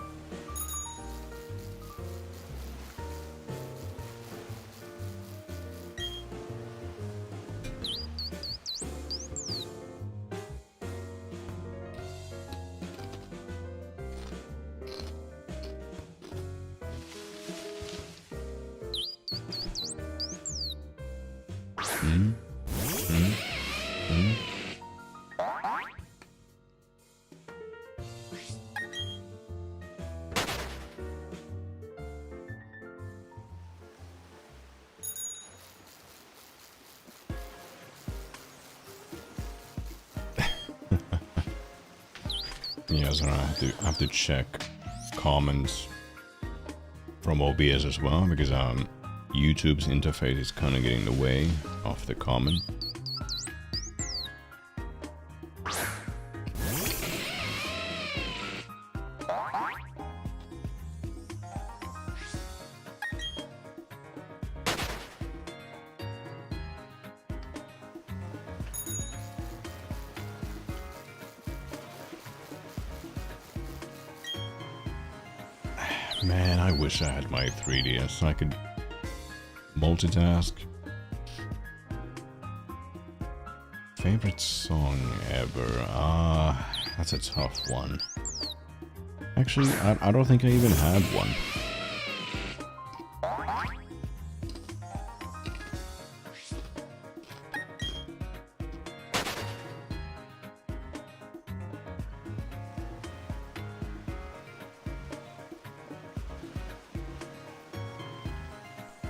Yeah, so I have to check comments from OBS as well, because YouTube's interface is kind of getting in the way of the comment. Man, I wish I had my 3DS so I could multitask. Favorite song ever? That's a tough one. Actually, I don't think I even had one.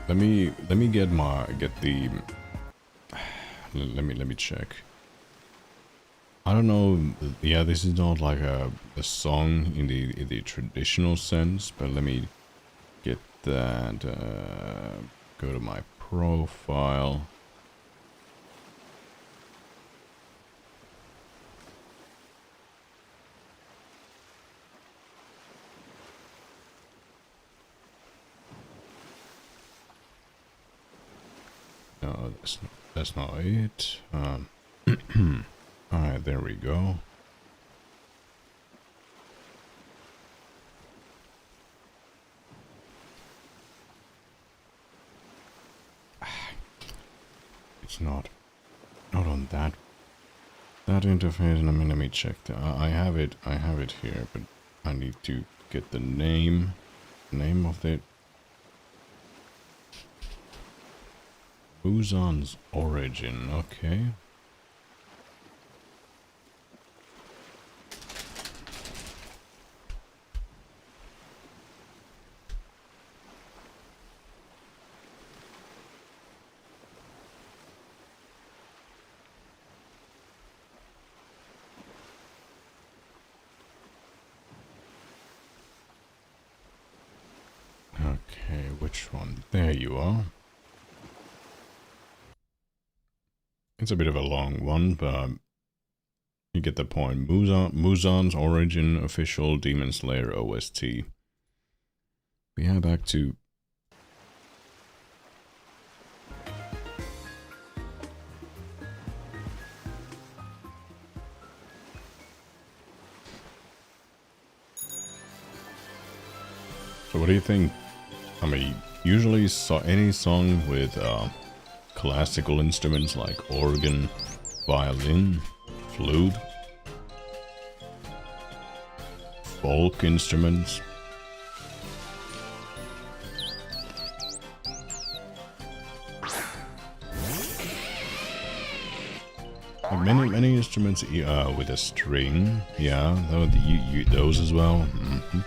Let me get the. Let me check. I don't know. Yeah, this is not like a song in the traditional sense, but let me get that. Go to my profile. No, that's not it. Alright, there we go. It's not on that interface. Let me check. I have it here, but I need to get the name of it. Muzan's origin, okay. Okay, which one? There you are. It's a bit of a long one, but you get the point. Muzan's origin, official Demon Slayer OST. Yeah, back to... So what do you think? I mean, usually any song with classical instruments like organ, violin, flute, folk instruments. Like many instruments with a string, yeah, those as well. Mm-hmm.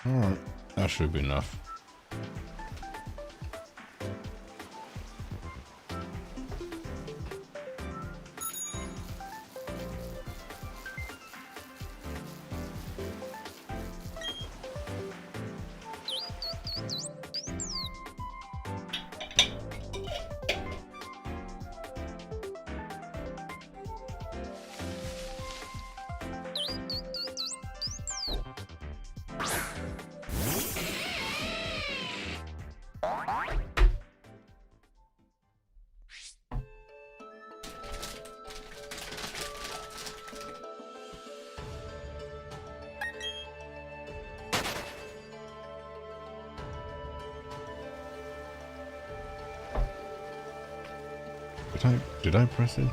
Alright, that should be enough. Did I press it?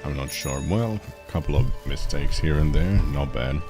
I'm not sure. Well, a couple of mistakes here and there. Not bad.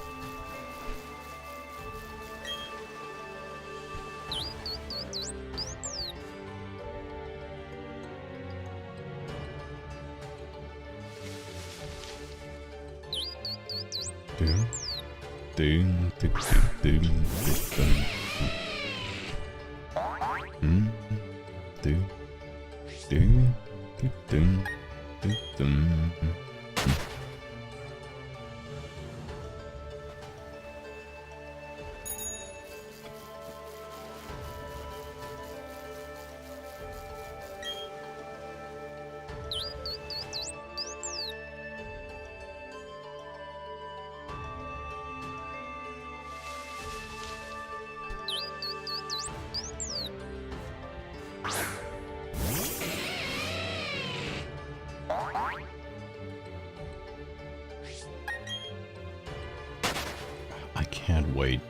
Can't wait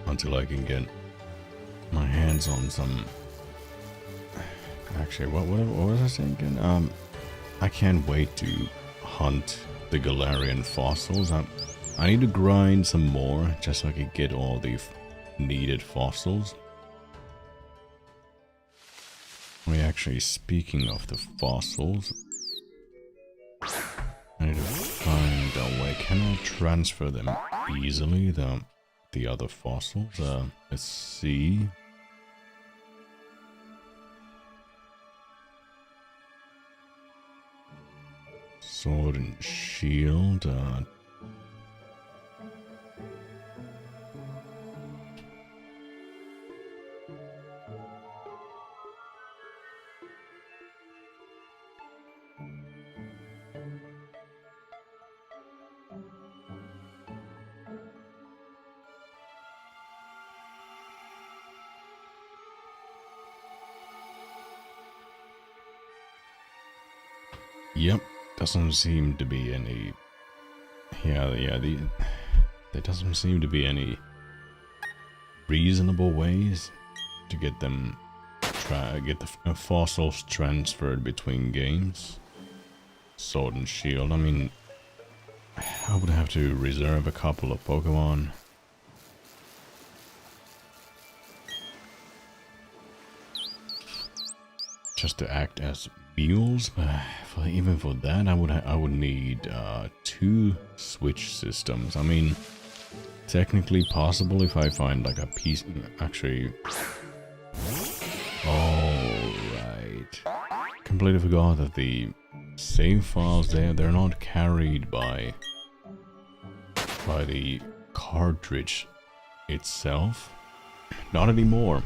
until I can get my hands on some. Actually, what was I saying again? I can't wait to hunt the Galarian fossils. I need to grind some more just so I can get all the needed fossils. Actually, speaking of the fossils, I need to find a way. Can I transfer them easily? The other fossils. Let's see. Sword and shield. Yep, doesn't seem to be any. There doesn't seem to be any reasonable ways to get them, get the fossils transferred between games. Sword and shield. I mean, I would have to reserve a couple of Pokemon. Just to act as mules, but even for that, I would need 2 switch systems. I mean, technically possible if I find like a piece. Actually, oh right, completely forgot that the save files they're not carried by the cartridge itself. Not anymore.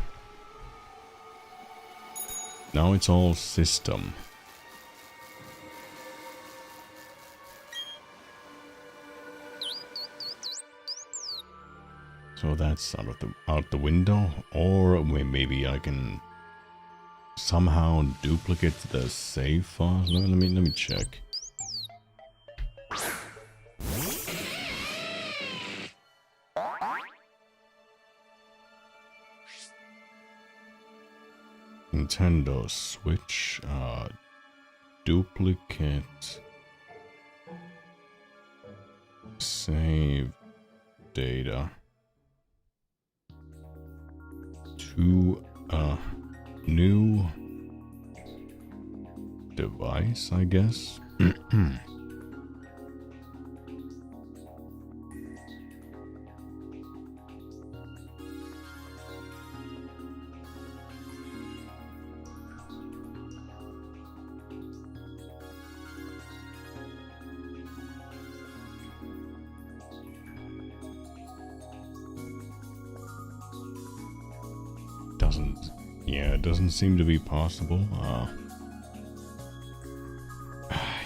Now it's all system. So that's out the window, or maybe I can somehow duplicate the save file. Let me check. Nintendo Switch, duplicate save data to a new device, I guess. doesn't... Yeah, it doesn't seem to be possible.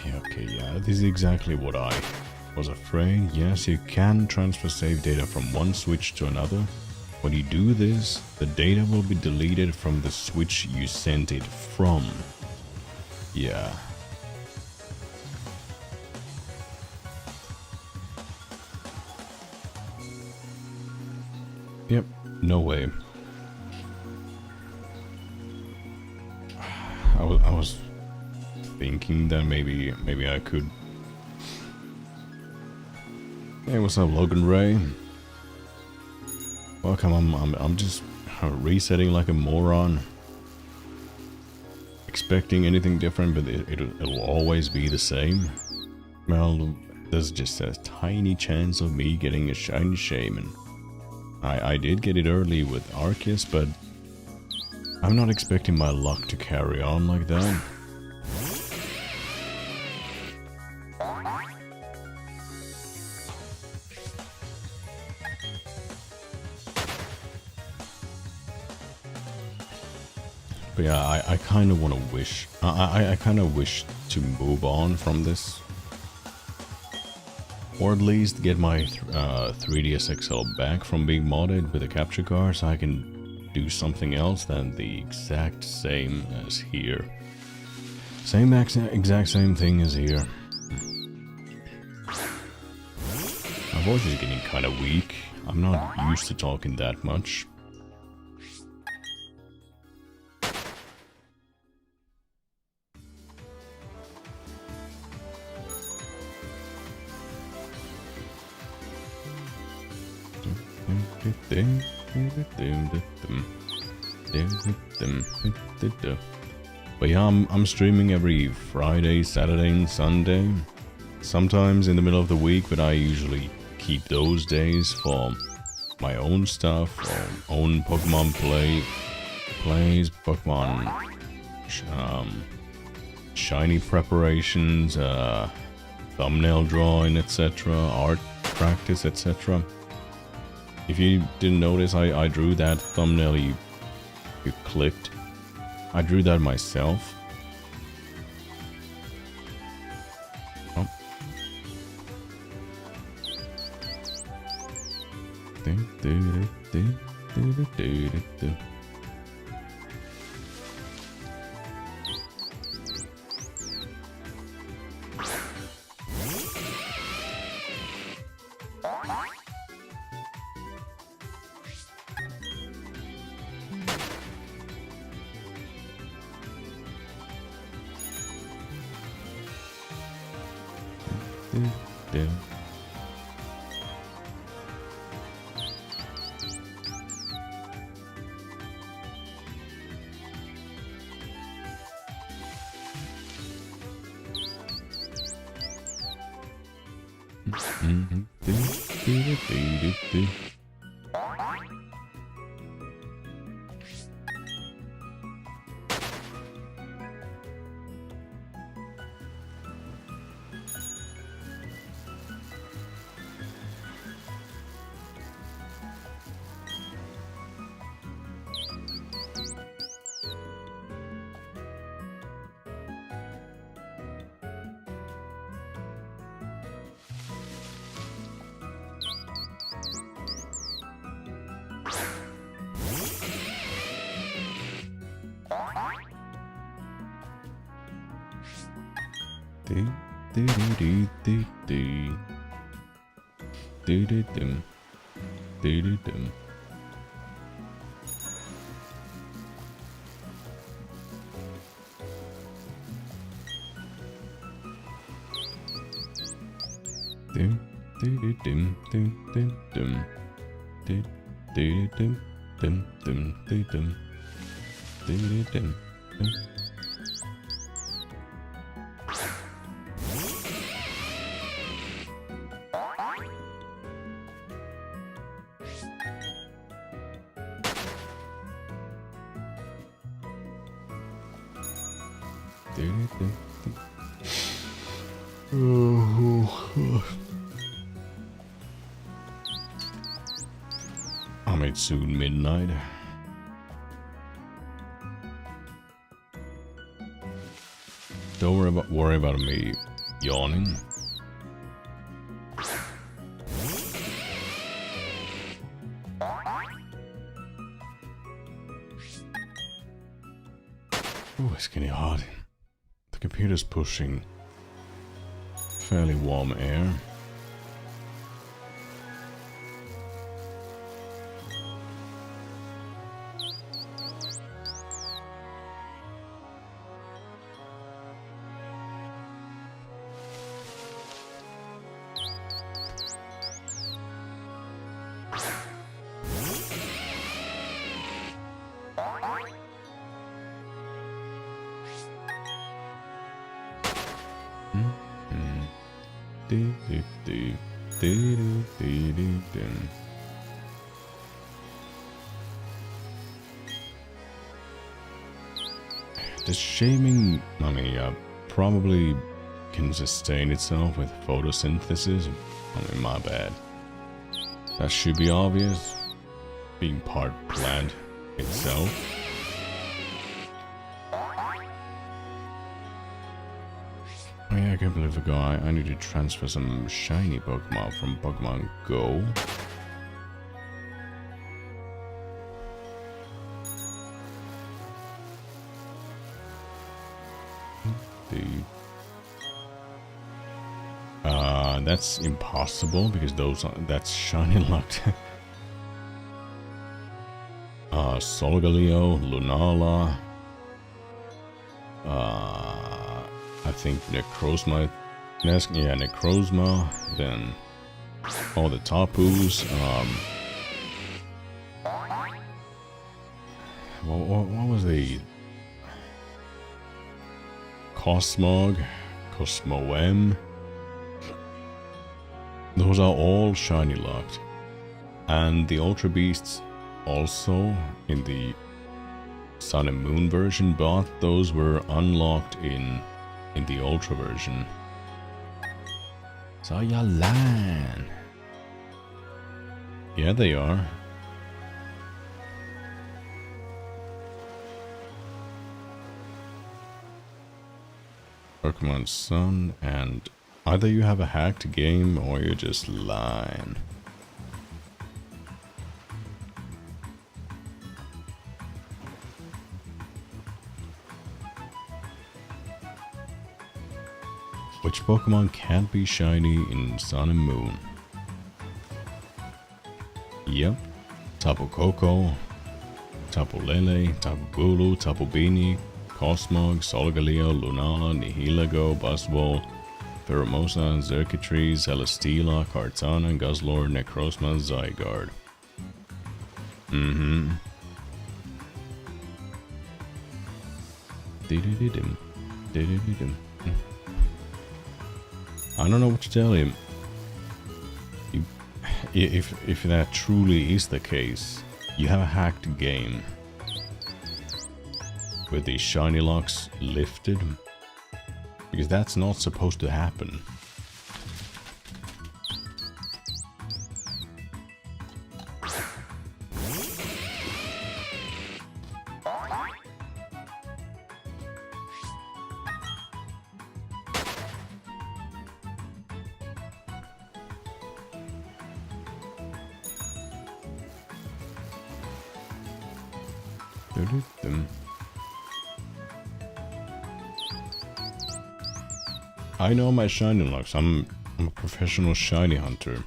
Yeah, okay, yeah, this is exactly what I was afraid. Yes, you can transfer save data from one switch to another. When you do this, the data will be deleted from the switch you sent it from. Yeah. Yep, no way. I was thinking that maybe I could. Hey, what's up, Logan Ray? Welcome. I'm just resetting like a moron, expecting anything different, but it'll always be the same. Well, there's just a tiny chance of me getting a shiny Shaymin. I did get it early with Arceus, but I'm not expecting my luck to carry on like that. But yeah, I kind of want to wish... I kind of wish to move on from this. Or at least get my 3DS XL back from being modded with a capture card so I can do something else than the exact same as here. Exact same thing as here. My voice is getting kind of weak. I'm not used to talking that much. But yeah, I'm streaming every Friday, Saturday and Sunday. Sometimes in the middle of the week, but I usually keep those days for my own stuff, or own Pokemon plays, Pokemon shiny preparations, thumbnail drawing, etc., art practice, etc. If you didn't notice, I drew that thumbnail you clicked. I drew that myself. Oh. It's soon midnight. Don't worry about me yawning. Oh, it's getting hot. The computer's pushing fairly warm air. The Shaymin, I mean, probably can sustain itself with photosynthesis. I mean, my bad. That should be obvious, being part plant itself. Oh yeah, I can't believe I forgot. I need to transfer some shiny Pokemon from Pokemon Go. That's impossible because that's shiny locked. Solgaleo, Lunala. I think Necrozma. Yeah, Necrozma. Then all the Tapus. What was the Cosmog, Cosmoem? Those are all shiny locked, and the Ultra Beasts also in the Sun and Moon version, but those were unlocked in the Ultra version. So you're lying. Yeah, they are. Pokemon Sun, and either you have a hacked game or you're just lying. Which Pokemon can't be shiny in Sun and Moon? Yep. Tapu Koko, Tapu Lele, Tapu Bulu, Tapu Bini, Cosmog, Solgaleo, Lunala, Nihilego, Buzzwole, Pheromosa, Xerxes, Celesteela, Kartana, Guzzlord, Necrozma, Zygarde. Mm-hmm. I don't know what to tell him. If that truly is the case, you have a hacked game with the shiny locks lifted, because that's not supposed to happen. I know my shiny locks. I'm a professional shiny hunter.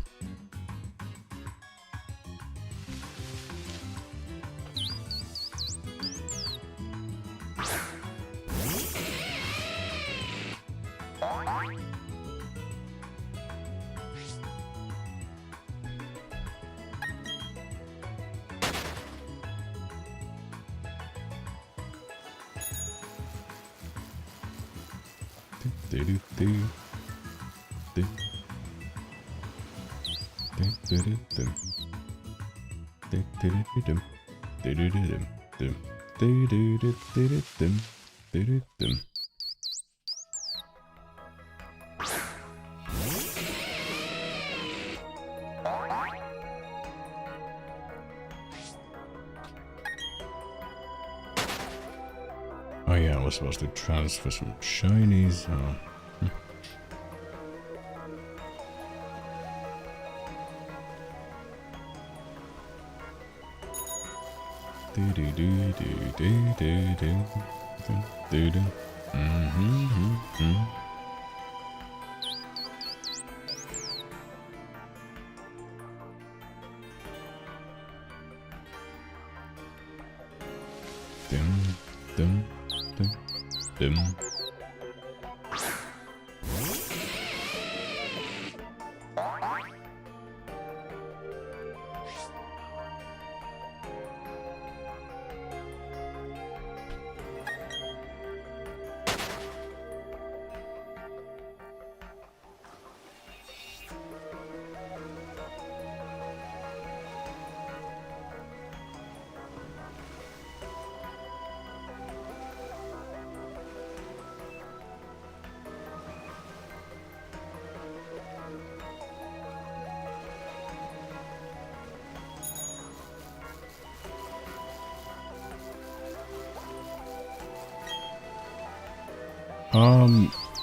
Oh yeah, I was supposed to transfer some shinies.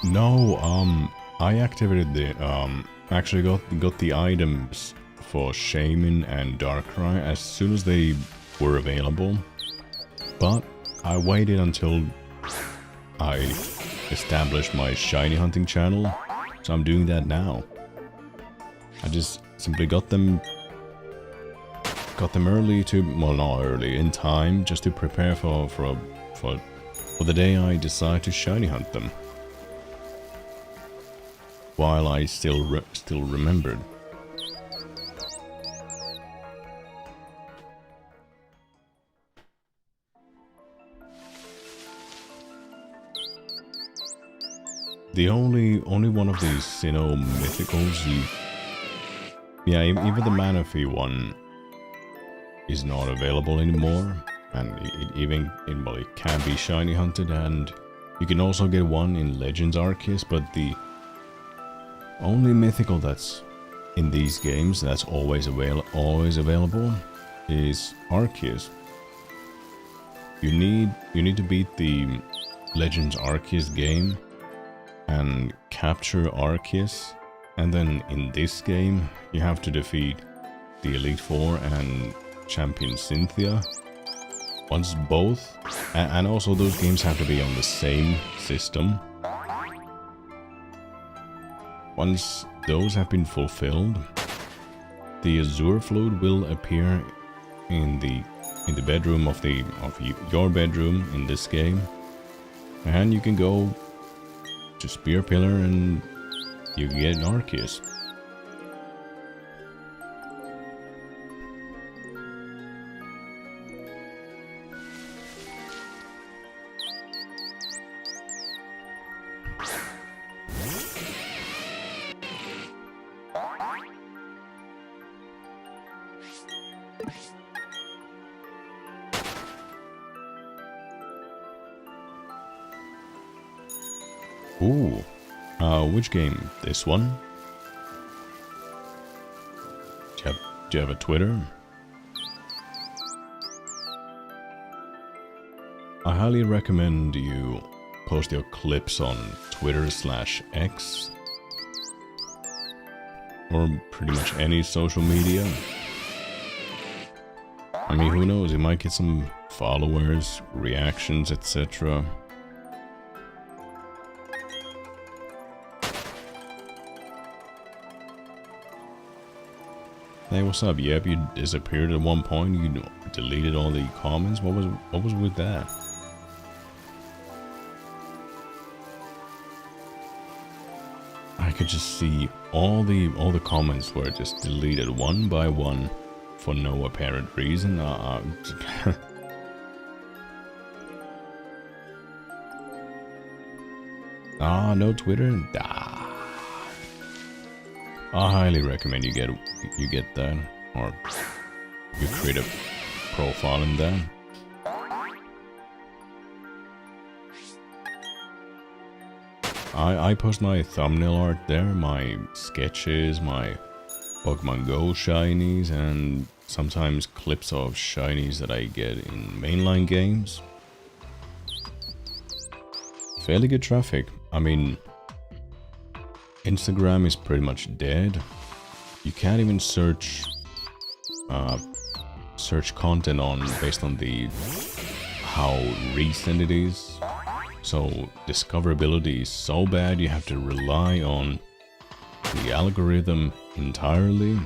No, I activated the, actually got the items for Shaymin and Darkrai as soon as they were available, but I waited until I established my shiny hunting channel, so I'm doing that now. I just simply got them early to, well, not early, in time, just to prepare for the day I decide to shiny hunt them. While I still remembered. The only one of these Sinnoh Mythicals, yeah, even the Manaphy one is not available anymore, and it can be shiny hunted, and you can also get one in Legends Arceus, but the only mythical that's in these games that's always available is Arceus. You need to beat the Legends Arceus game and capture Arceus, and then in this game you have to defeat the Elite Four and Champion Cynthia. Once both, and also those games have to be on the same system. Once those have been fulfilled, the Azure Flute will appear in the bedroom of your bedroom in this game, and you can go to Spear Pillar and you get an Arceus. Ooh, which game? This one? Do you have a Twitter? I highly recommend you post your clips on Twitter/X, or pretty much any social media. I mean, who knows, you might get some followers, reactions, etc. Hey, what's up? Yep, you disappeared at one point. You deleted all the comments. What was with that? I could just see all the comments were just deleted one by one for no apparent reason. No Twitter. I highly recommend you get that, or you create a profile in that. I post my thumbnail art there, my sketches, my Pokemon Go shinies, and sometimes clips of shinies that I get in mainline games. fairly good traffic. I mean, Instagram is pretty much dead. You can't even search content on based on the how recent it is. So discoverability is so bad, you have to rely on the algorithm entirely.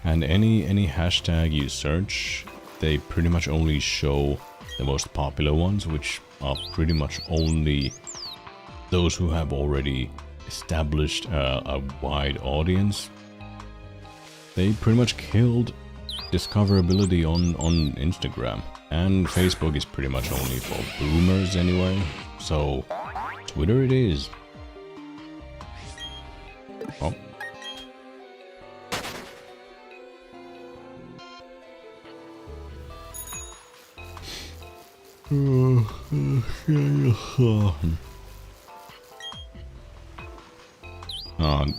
And any hashtag you search, they pretty much only show the most popular ones, which are pretty much only those who have already established a wide audience. They pretty much killed discoverability on Instagram. And Facebook is pretty much only for boomers anyway. So Twitter it is. Oh.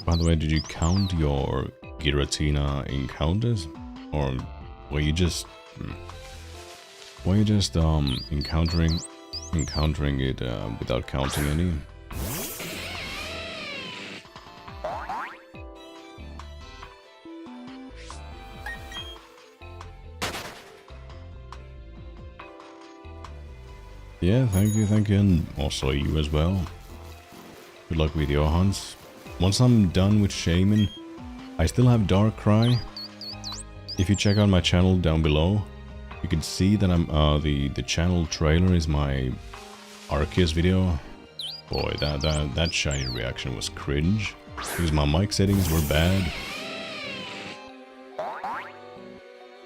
By the way, did you count your Giratina encounters? Or were you just encountering it without counting any? Yeah, thank you, and also you as well. Good luck with your hunts. Once I'm done with Shaymin, I still have Darkrai. If you check out my channel down below, you can see that I'm the channel trailer is my Arceus video. Boy, that shiny reaction was cringe because my mic settings were bad.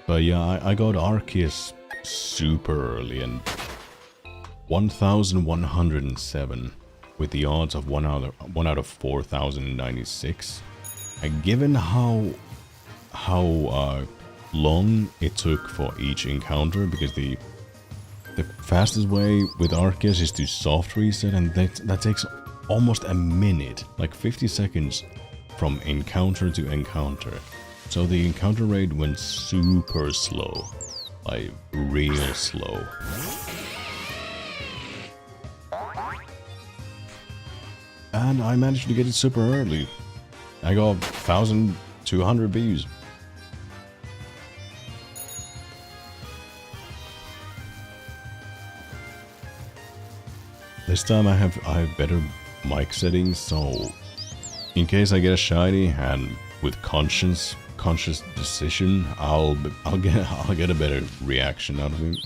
But yeah, I got Arceus super early and 1107 with the odds of 1 out of 4096. And given how long it took for each encounter, because the fastest way with Arceus is to soft reset, and that takes almost a minute, like 50 seconds from encounter to encounter. So the encounter rate went super slow, like real slow. And I managed to get it super early. I got 1,200 views. This time I have better mic settings, so in case I get a shiny and with conscious decision, I'll get a better reaction out of it.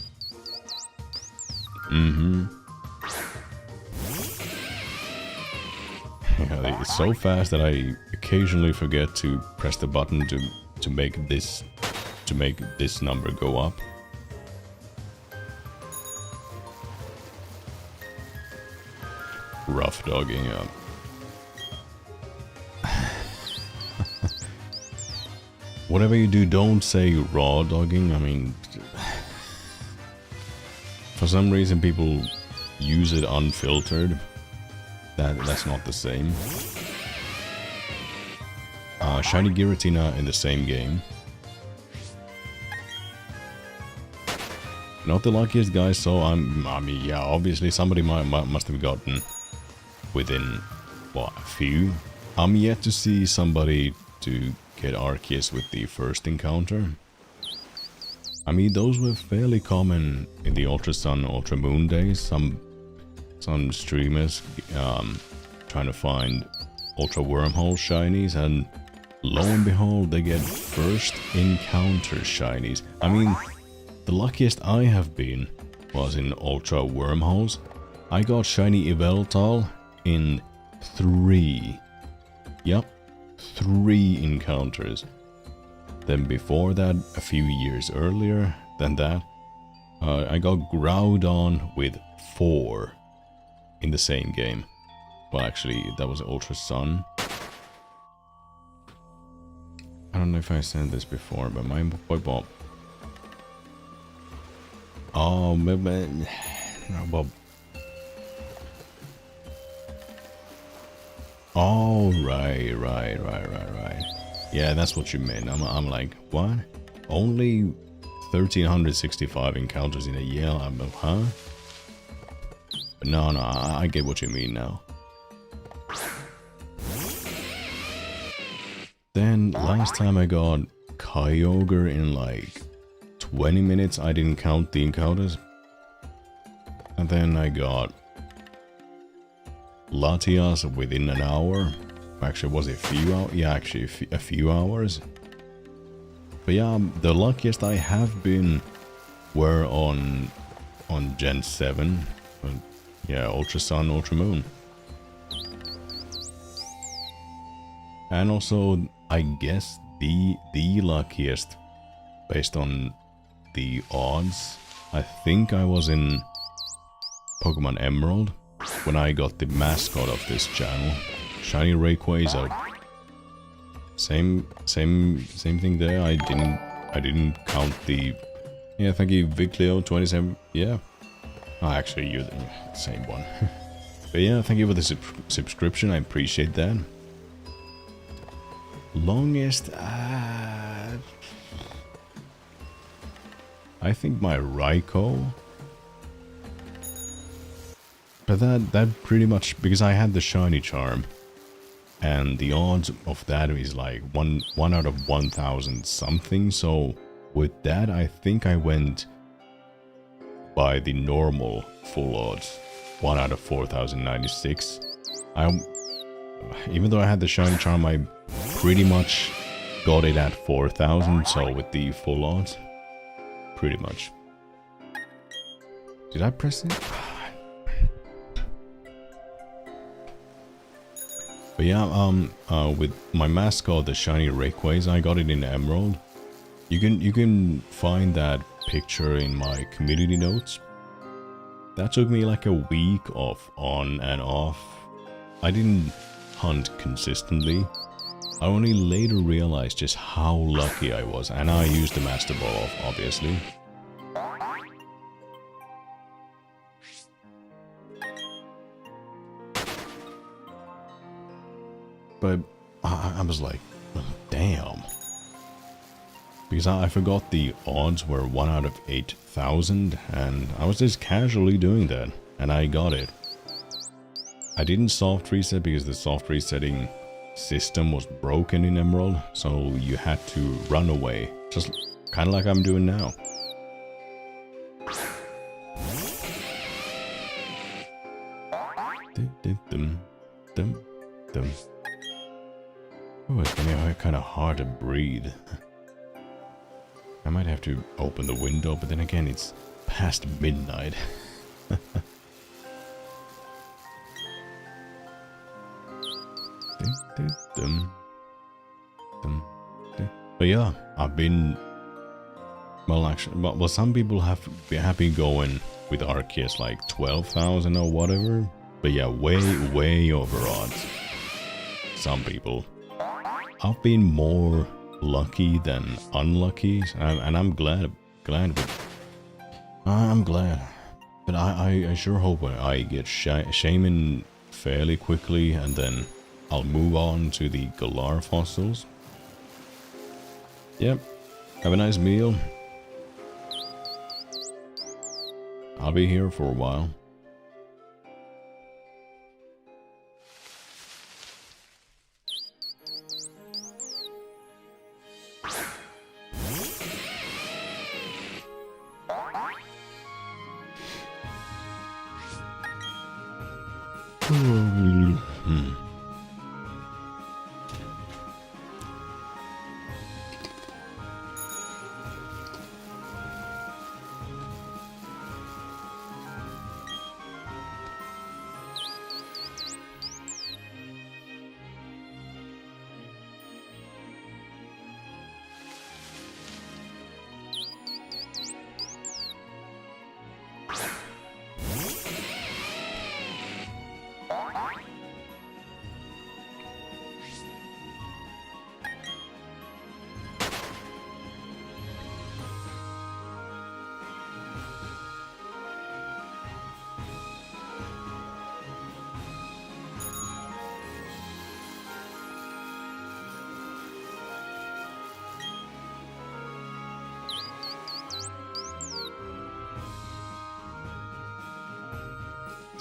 Yeah, it's so fast that I occasionally forget to press the button to make this number go up. Rough dogging up. Whatever you do, don't say raw dogging. I mean, for some reason people use it unfiltered. That's not the same. Shiny Giratina in the same game. Not the luckiest guy, so I mean, yeah, obviously somebody must have gotten within, what, a few? I'm yet to see somebody to get Arceus with the first encounter. I mean, those were fairly common in the Ultra Sun, Ultra Moon days. Some streamers trying to find Ultra Wormhole shinies, and lo and behold, they get first encounter shinies. I mean, the luckiest I have been was in Ultra Wormholes. I got shiny Yveltal in 3. Yep, 3 encounters. Then before that, a few years earlier than that, I got Groudon with 4 in the same game. Well, actually, that was Ultra Sun. I don't know if I said this before, but my boy Bob. Oh, man. No, Bob. Oh, right. Yeah, that's what you meant. I'm like, what? Only 1,365 encounters in a year? Huh? But no, I get what you mean now. Then last time I got Kyogre in like 20 minutes. I didn't count the encounters. And then I got Latias within an hour. Actually, was it a few hours? Yeah, actually a few hours. But yeah, the luckiest I have been were on Gen 7. But yeah, Ultra Sun, Ultra Moon. And also, I guess the luckiest, based on the odds, I think I was in Pokemon Emerald when I got the mascot of this channel, Shiny Rayquaza. Same thing there. I didn't count the. Yeah, thank you, Vicleo 27. Yeah, oh, actually, you're the same one. But yeah, thank you for the subscription. I appreciate that. Longest, I think my Raikou. But that pretty much, because I had the shiny charm, and the odds of that is like one out of 1,000 something. So with that, I think I went by the normal full odds, 1 out of 4,096. Even though I had the shiny charm, I pretty much got it at 4,000. So with the full odds, pretty much. Did I press it? But yeah, with my mascot, the shiny Rayquaza, I got it in Emerald. You can find that picture in my community notes. That took me like a week of on and off. I didn't hunt consistently. I only later realized just how lucky I was, and I used the Master Ball off, obviously. But I was like, damn. Because I forgot the odds were 1 out of 8,000, and I was just casually doing that, and I got it. I didn't soft reset because the soft resetting system was broken in Emerald, so you had to run away, just kind of like I'm doing now. Oh, it's getting kind of hard to breathe. I might have to open the window, but then again, it's past midnight. But yeah, I've been... Well, actually, well, some people have been happy going with Arceus like 12,000 or whatever. But yeah, way over odds. Some people. I've been more lucky than unlucky, and I'm glad. I'm glad. But I sure hope I get Shaymin fairly quickly, and then I'll move on to the Galar fossils. Yep. Have a nice meal. I'll be here for a while.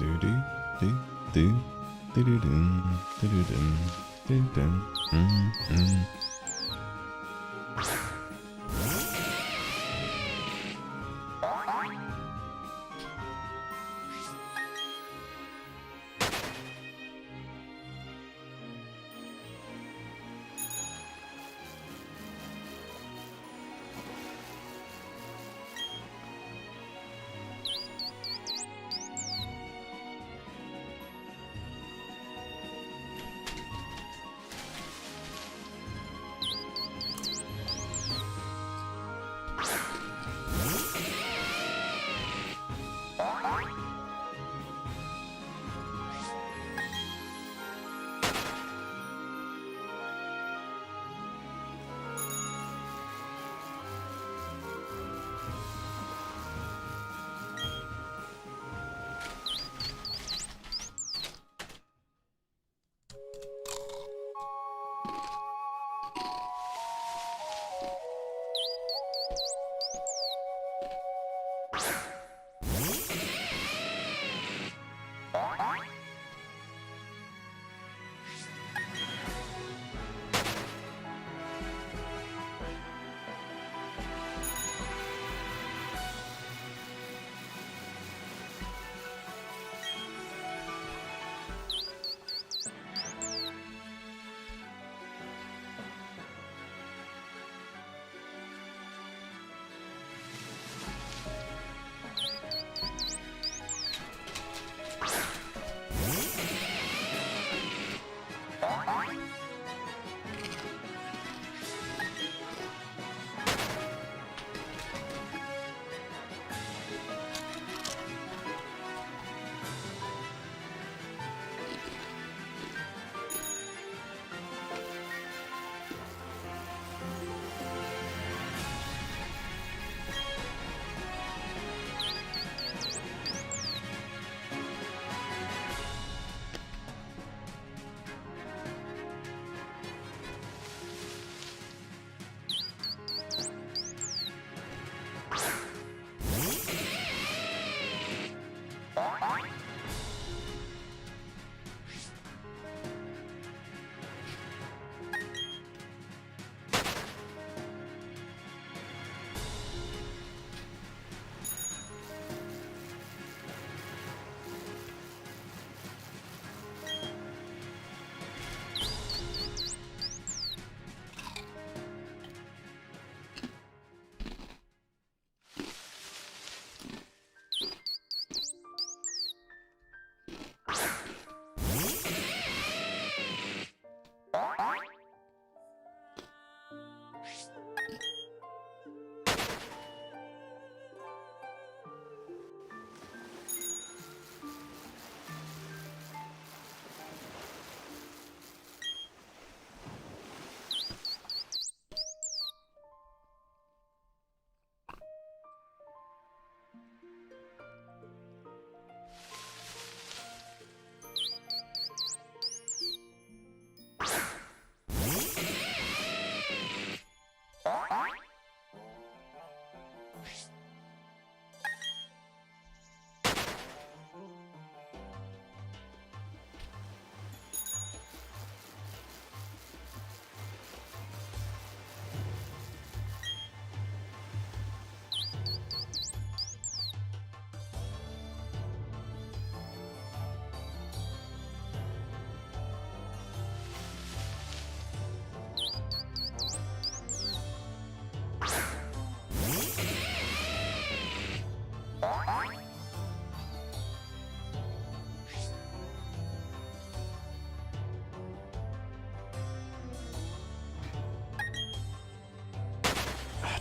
Do do do do do do do do do do do.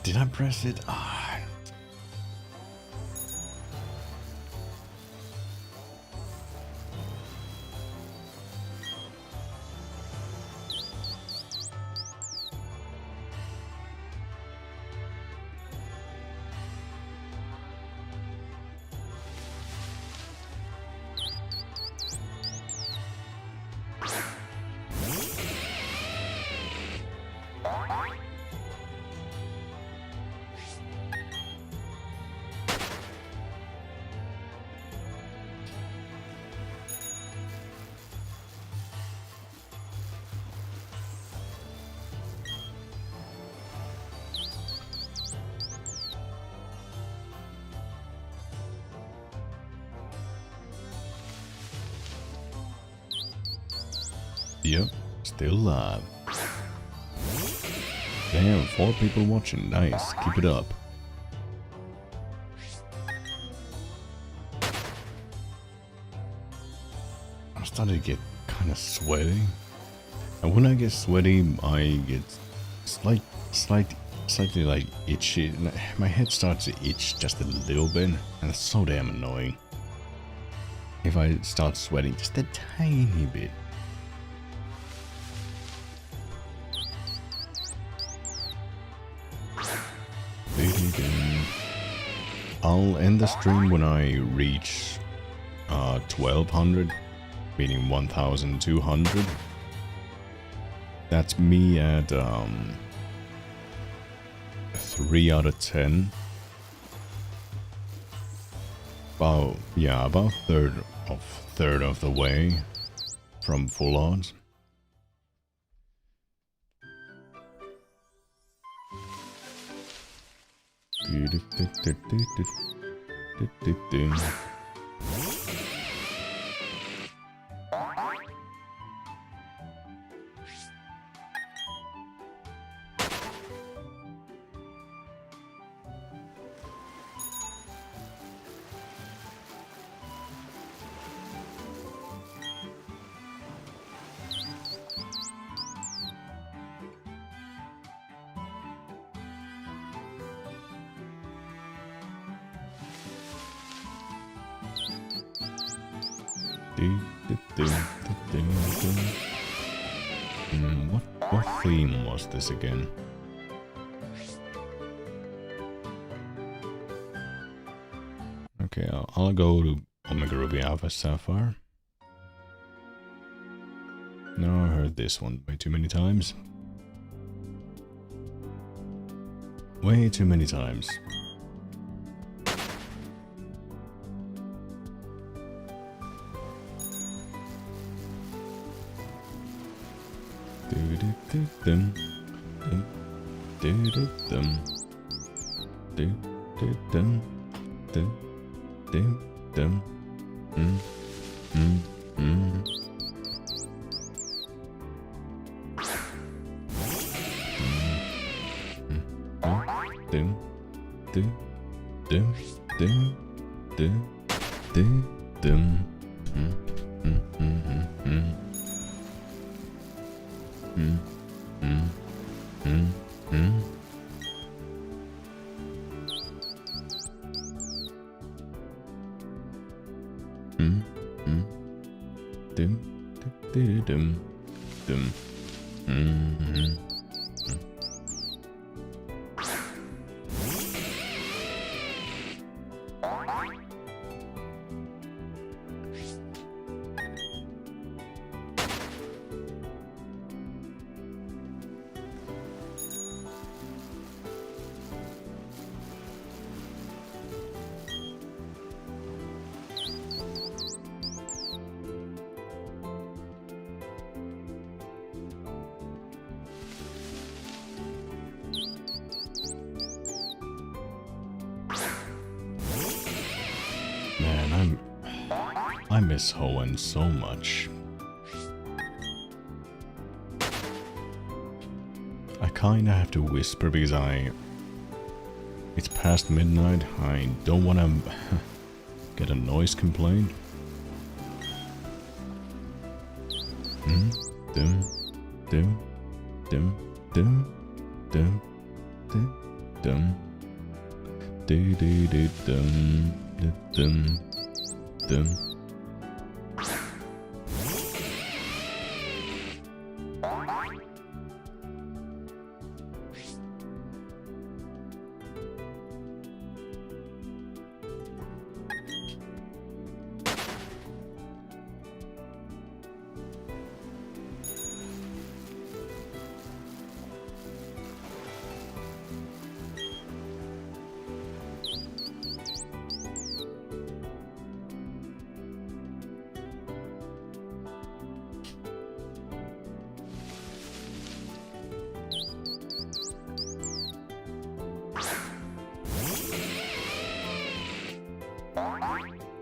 Did I press it? Ah. Yep, still alive. Damn, 4 people watching. Nice, keep it up. I'm starting to get kind of sweaty. And when I get sweaty, I get slightly like itchy. My head starts to itch just a little bit, and it's so damn annoying. If I start sweating just a tiny bit. I'll end the stream when I reach 1200, meaning 1200. That's me at 3 out of 10. About third of the way from full odds. What theme was this again? Okay, I'll go to Omega Ruby Alpha Sapphire. No, I heard this one way too many times. Way too many times. I miss Hoenn so much. I kinda have to whisper because it's past midnight. I don't wanna get a noise complaint.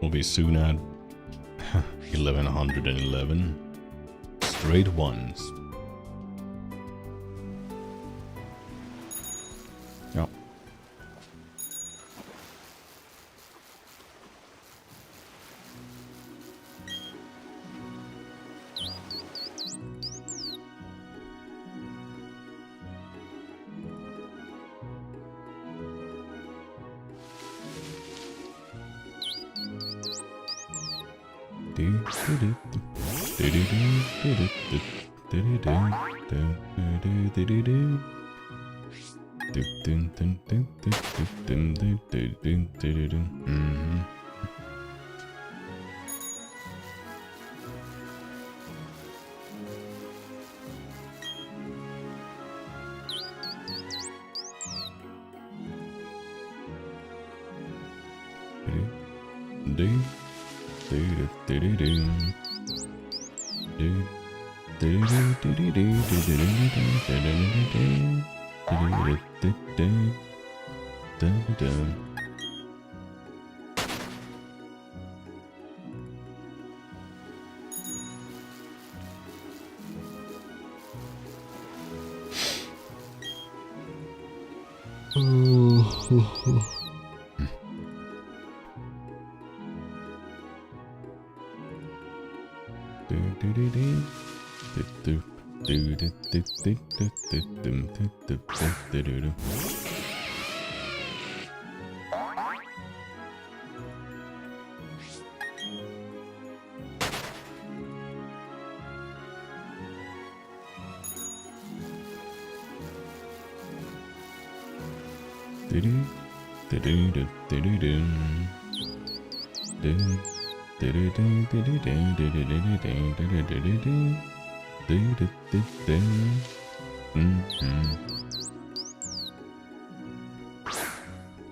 We'll be soon at 1111 great ones. Yeah.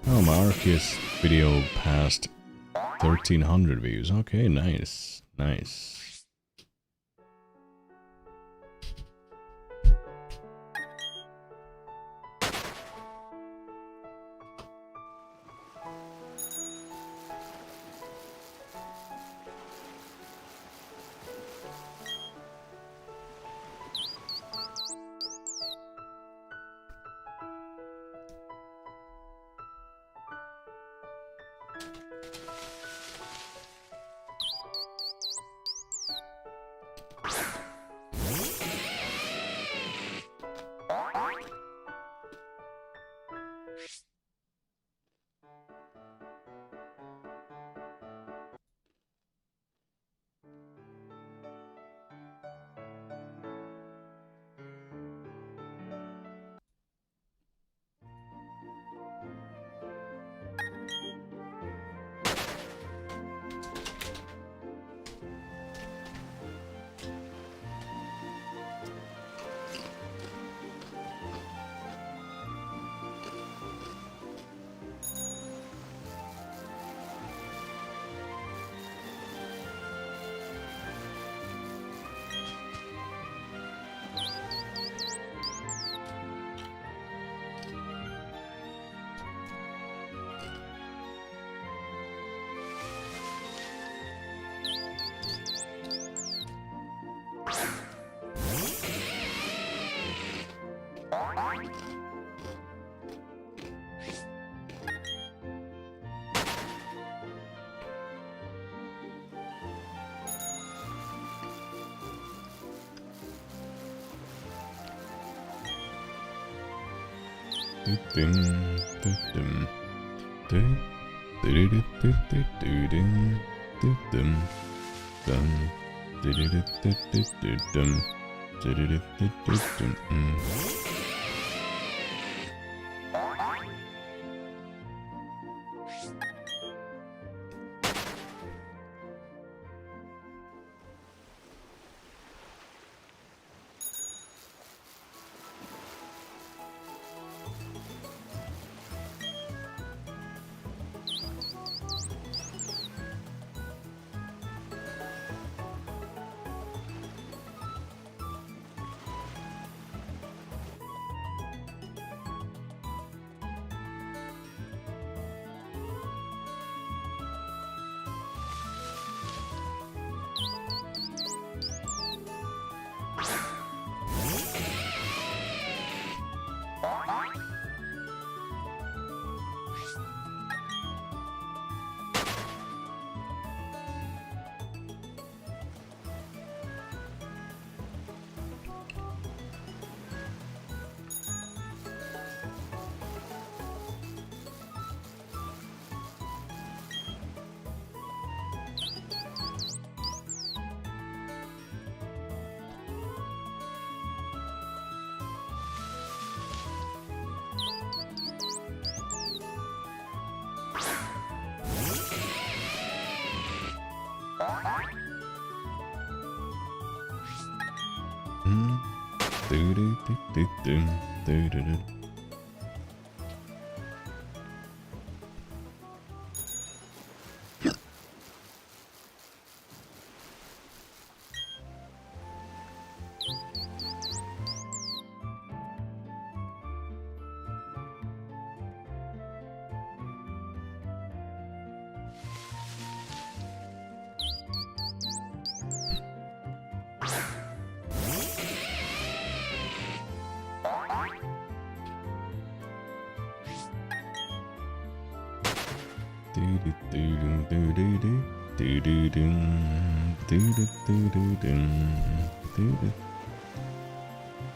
Oh, my Arceus video passed 1,300 views. Okay, nice, nice.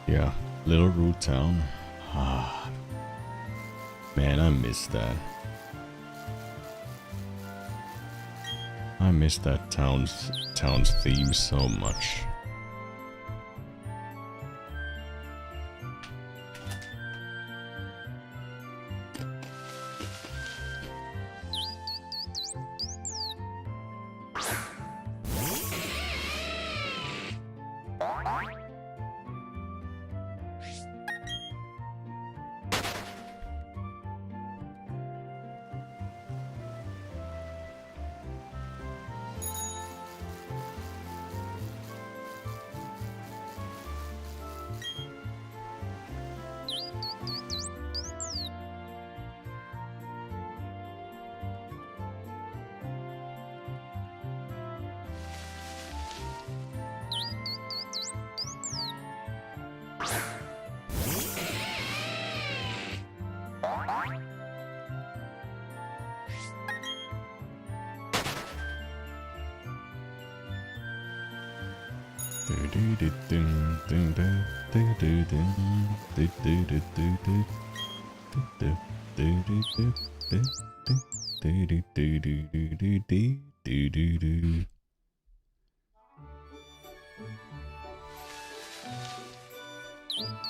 Yeah, Little Root Town. Ah, man, I miss that. I miss that town's theme so much.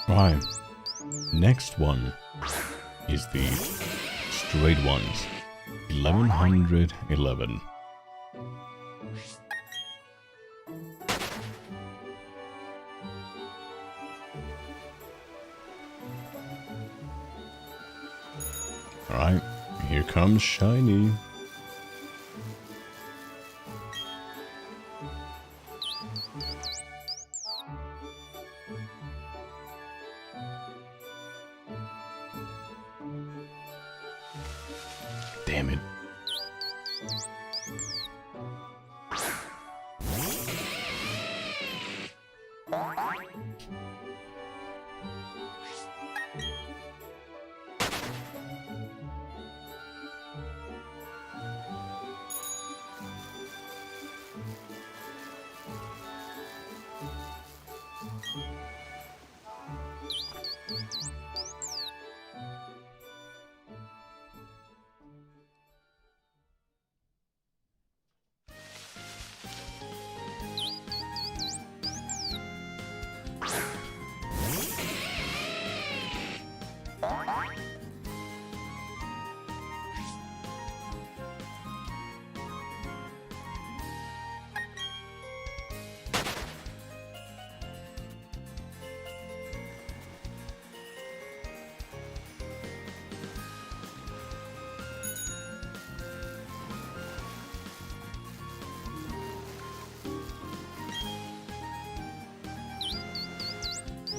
Right, next one is the straight ones. 1111. Alright, here comes Shiny. Damn it.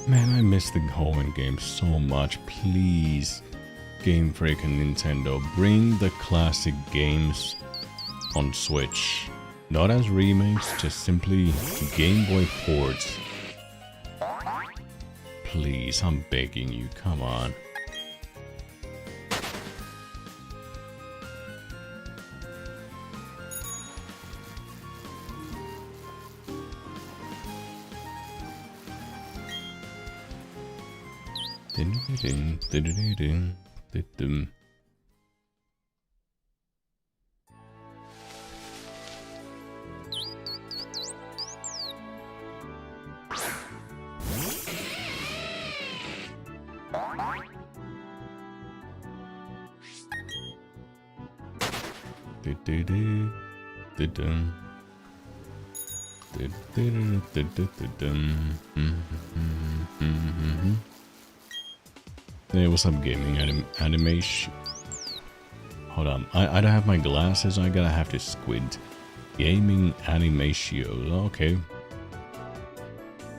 Man, I miss the Hoenn games so much. Please, Game Freak and Nintendo, bring the classic games on Switch. Not as remakes, just simply Game Boy ports. Please, I'm begging you, come on. Hey, what's up, gaming animation? Hold on, I don't have my glasses. I gotta have to squint. Gaming animation. Okay.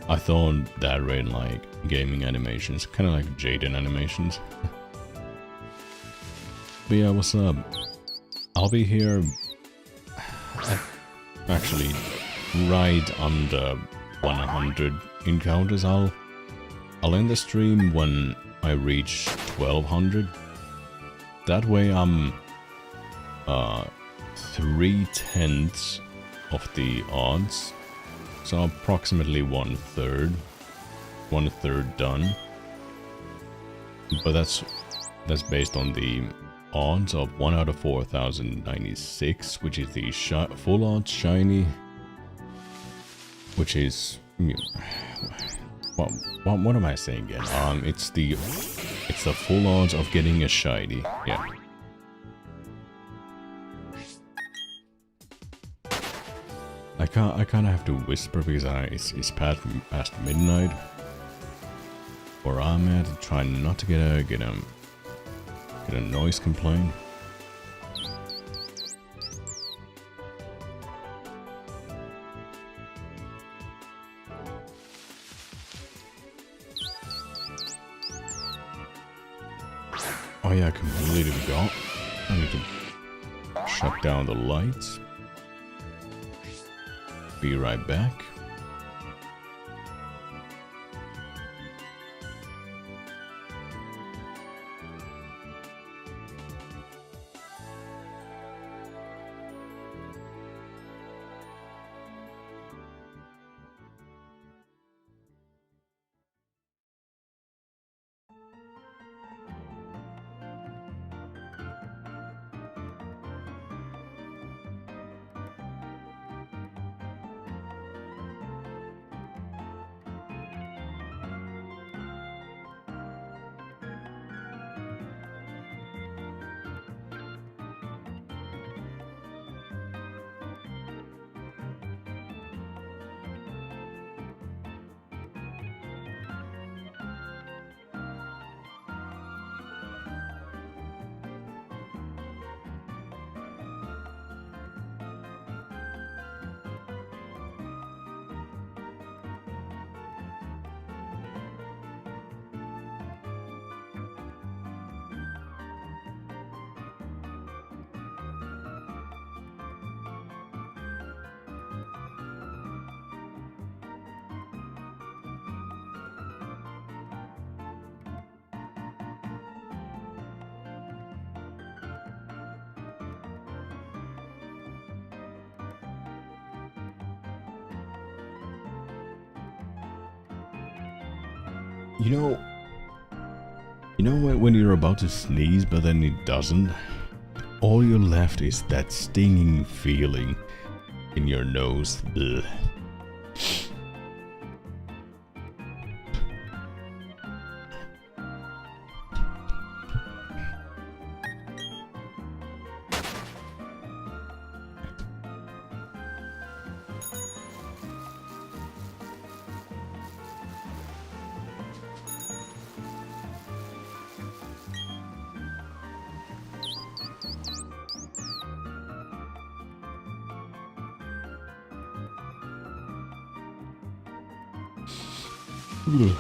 I thought that read like gaming animations, kind of like Jaden animations. But yeah, what's up? I'll be here. Actually, right under 100 encounters. I'll end the stream when I reach 1200. That way I'm 3/10 of the odds, so approximately 1/3 done. But that's based on the odds of 1 out of 4096, which is the full odds shiny, which is what am I saying again? It's the full odds of getting a shiny. Yeah. I kind of have to whisper because it's past midnight where I'm at. Trying not to get a noise complaint. Oh yeah, I completely forgot. I need to shut down the lights. Be right back. You know when you're about to sneeze, but then it doesn't? All you're left is that stinging feeling in your nose. Ugh. Ugh.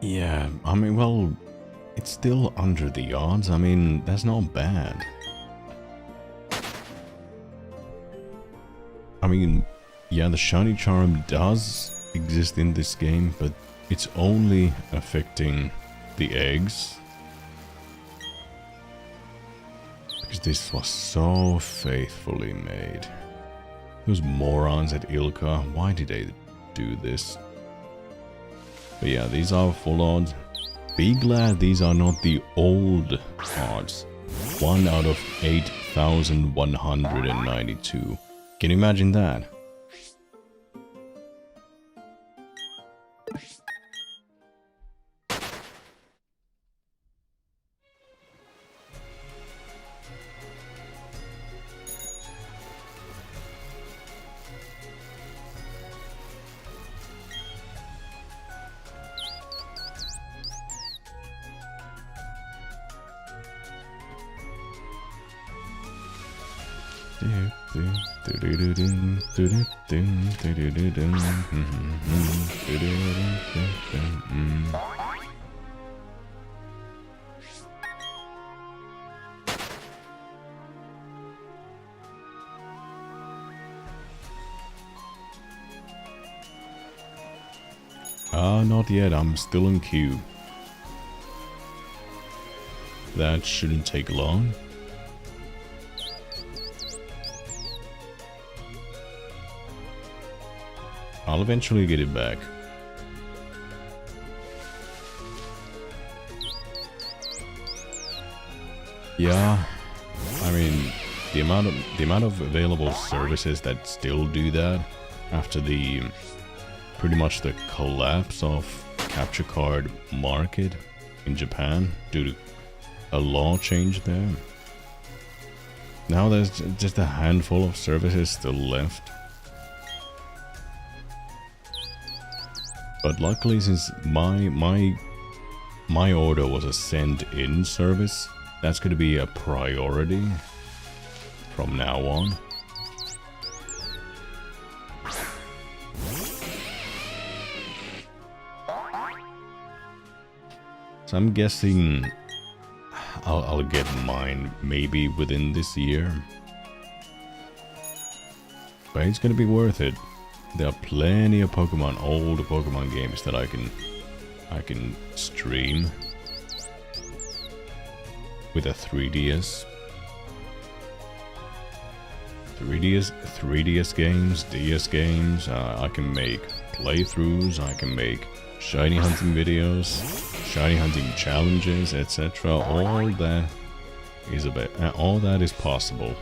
Yeah, I mean, well, it's still under the odds. I mean, that's not bad. I mean, yeah, the shiny charm does exist in this game, but it's only affecting the eggs. Because this was so faithfully made. Those morons at Ilka, why did they do this? But yeah, these are full odds. Be glad these are not the old odds. 1 out of 8,192. Can you imagine that? Not yet, I'm still in queue. That shouldn't take long. I'll eventually get it back. Yeah, I mean, the amount of available services that still do that after the pretty much the collapse of capture card market in Japan due to a law change there. Now there's just a handful of services still left. But luckily, since my order was a send-in service, that's going to be a priority from now on. So I'm guessing I'll get mine maybe within this year. But it's going to be worth it. There are plenty of Pokemon, old Pokemon games that I can stream with a 3DS. 3DS games, DS games. I can make playthroughs. I can make shiny hunting videos, shiny hunting challenges, etc. All that is possible.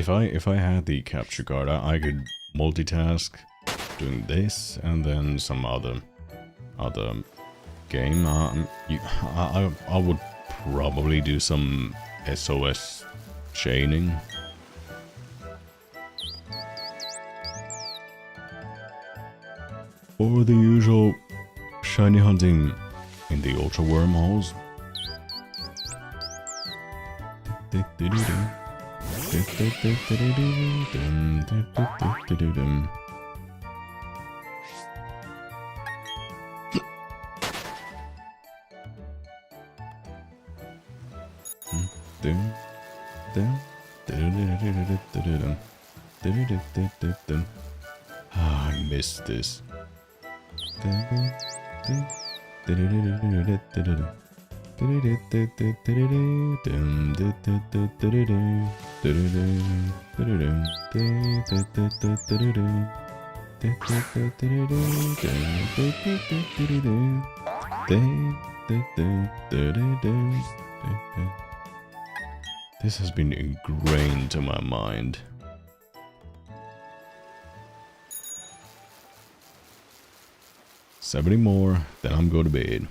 If I had the capture card, I could multitask doing this and then some other game. I would probably do some SOS chaining. Or the usual shiny hunting in the ultra wormholes. I miss this. This has been ingrained to my mind. Seventy more, then I'm going to bed.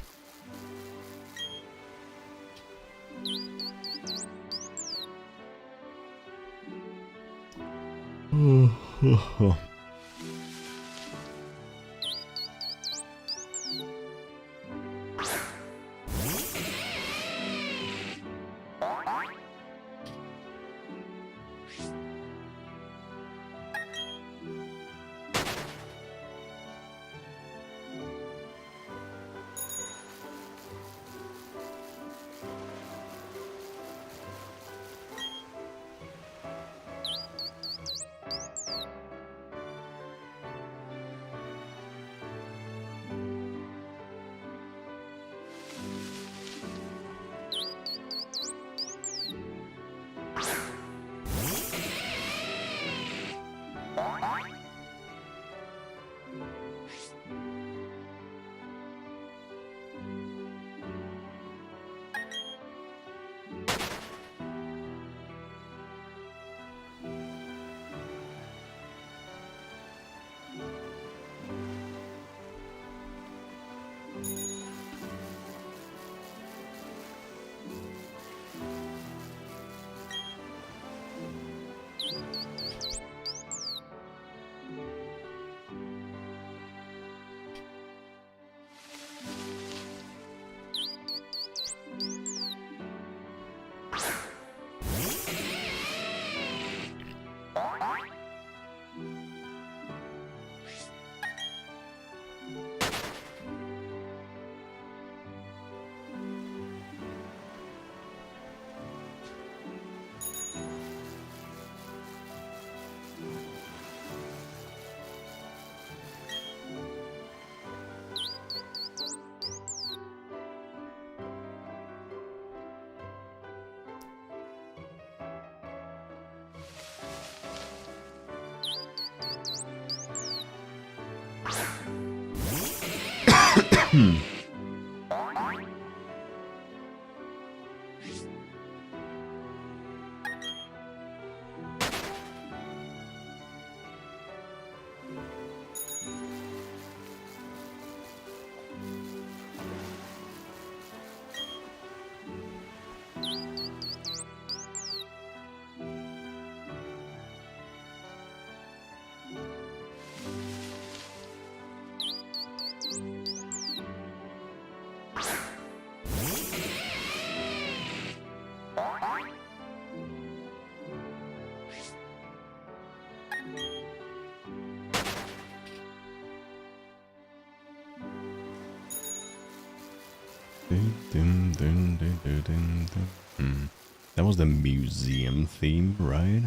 That was the museum theme, right?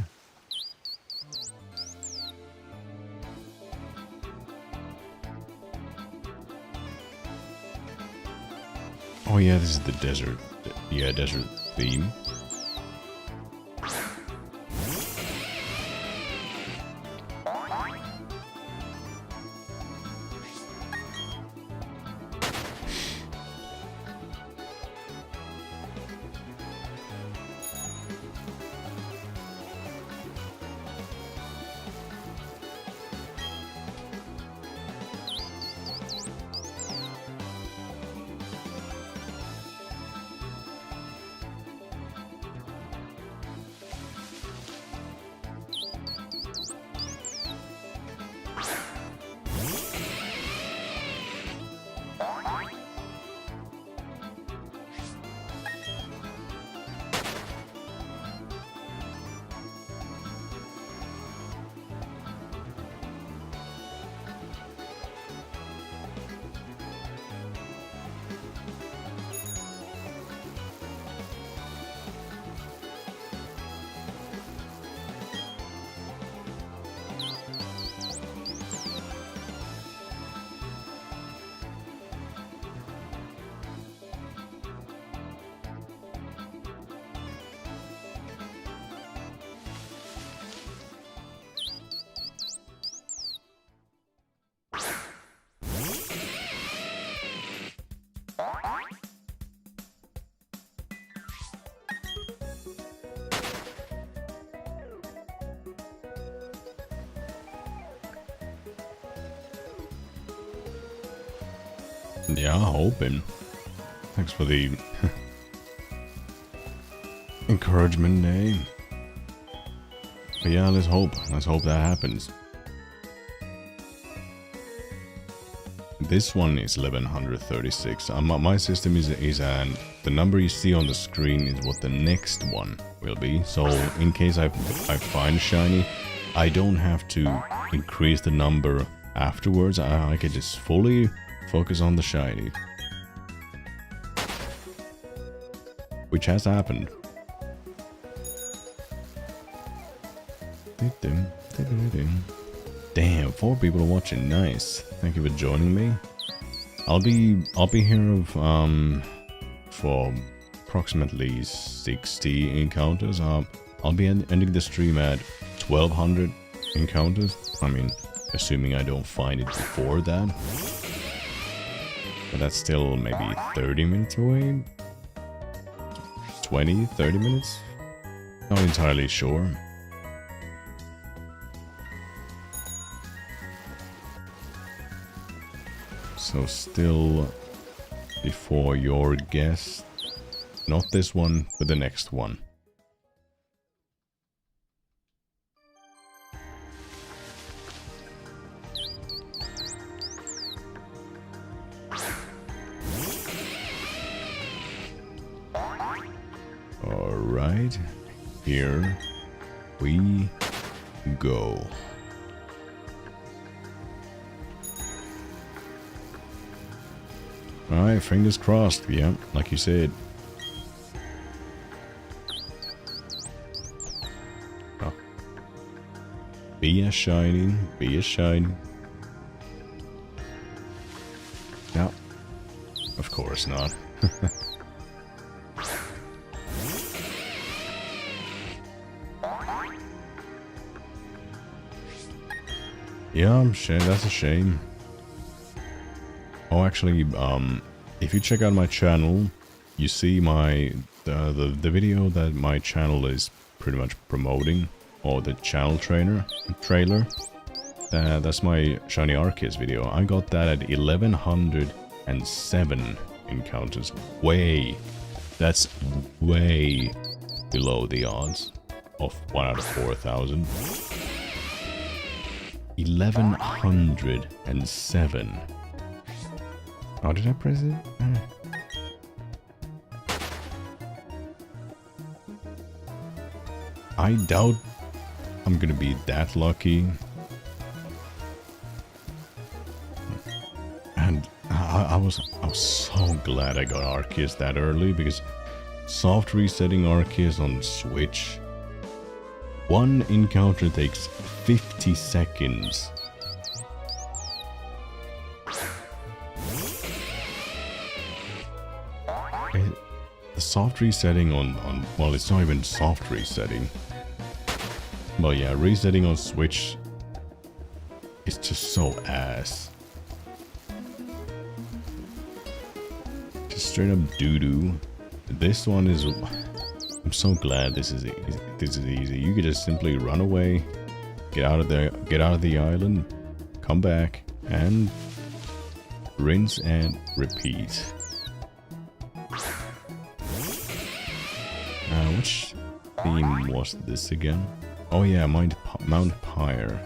Oh yeah, this is the desert. Yeah, desert theme. Yeah, hoping. Thanks for the encouragement, eh? But yeah, let's hope. Let's hope that happens. This one is 1136. My system is the number you see on the screen is what the next one will be. So in case I find shiny, I don't have to increase the number afterwards. I can just fully focus on the shiny. Which has happened. Damn, 4 people are watching. Nice. Thank you for joining me. I'll be here for approximately 60 encounters. I'll be ending the stream at 1200 encounters. I mean, assuming I don't find it before that. But that's still maybe 30 minutes away? 20, 30 minutes? Not entirely sure. So still before your guess. Not this one, but the next one. Alright, here we go. Alright, fingers crossed, yeah, like you said. Oh. Be a shiny, be a shiny. No, of course not. Yeah, that's a shame. Oh, actually, if you check out my channel, you see the video that my channel is pretty much promoting, or the channel trailer. That's my shiny Arceus video. I got that at 1107 encounters. That's way below the odds of 1 out of 4,000. 1107. Oh, did I press it? I doubt I'm gonna be that lucky. And I was so glad I got Arceus that early, because Soft resetting Arceus on Switch. One encounter takes 50 seconds. The soft resetting on well, it's not even soft resetting. But yeah, resetting on Switch is just so ass. Just straight up doo-doo. This one is... I'm so glad this is easy. You could just simply run away, get out of the island, come back, and rinse and repeat. Which theme was this again? Oh yeah, Mount Pyre.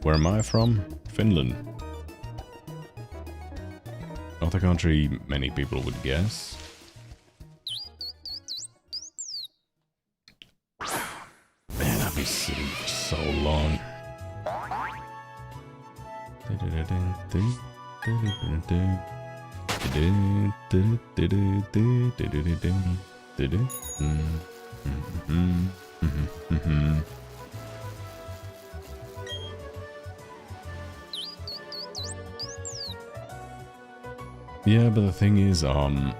Where am I from? Finland. Not the country many people would guess. Man, I've been sitting for so long. Yeah, but the thing is, the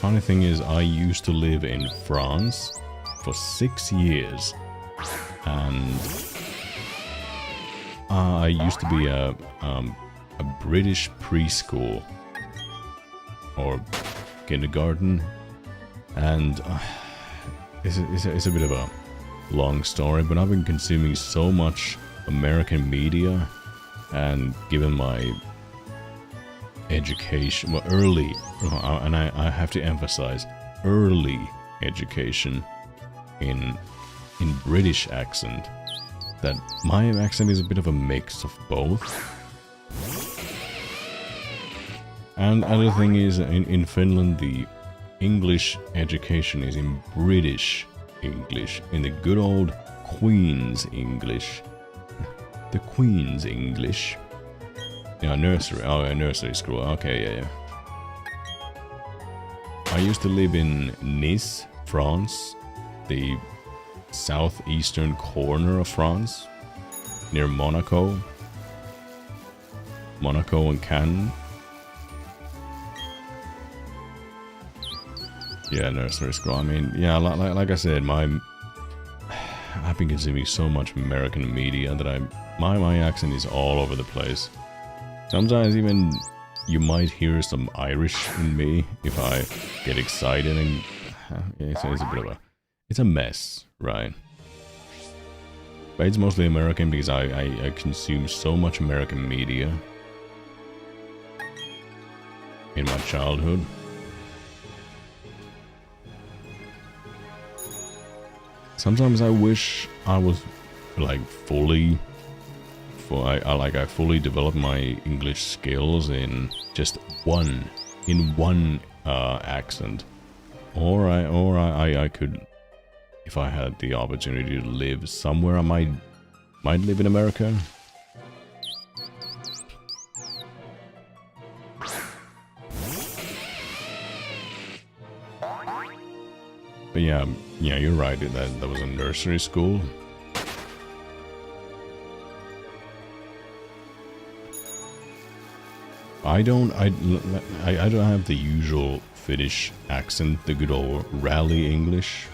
funny thing is, I used to live in France for 6 years, and I used to be a British preschool or kindergarten, and it's a bit of a long story, but I've been consuming so much American media, and given my education, well, early, and I have to emphasize, early education in British accent, that my accent is a bit of a mix of both. And other thing is, in Finland, the English education is in British English, in the good old Queen's English. The Queen's English. Yeah, nursery. Oh, yeah, nursery school. Okay, yeah. I used to live in Nice, France, the southeastern corner of France, near Monaco and Cannes. Yeah, nursery school. I mean, yeah, like I said, I've been consuming so much American media that my accent is all over the place. Sometimes even you might hear some Irish in me if I get excited, and it's a bit of it's a mess, right? But it's mostly American because I consume so much American media in my childhood. Sometimes I wish I was like I fully developed my English skills in just one accent, or I could, if I had the opportunity to live somewhere, I might live in America. But yeah, you're right. That was a nursery school. I don't have the usual Finnish accent, the good old rally English.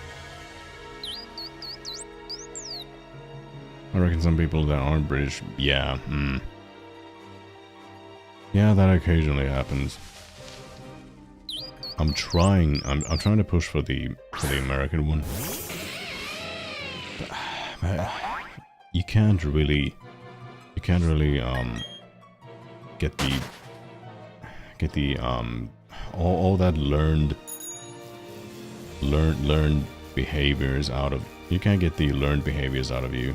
I reckon some people that aren't British, yeah, yeah, that occasionally happens. I'm trying to push for the American one. You can't really get the all that learned behaviors out of you can't get the learned behaviors out of you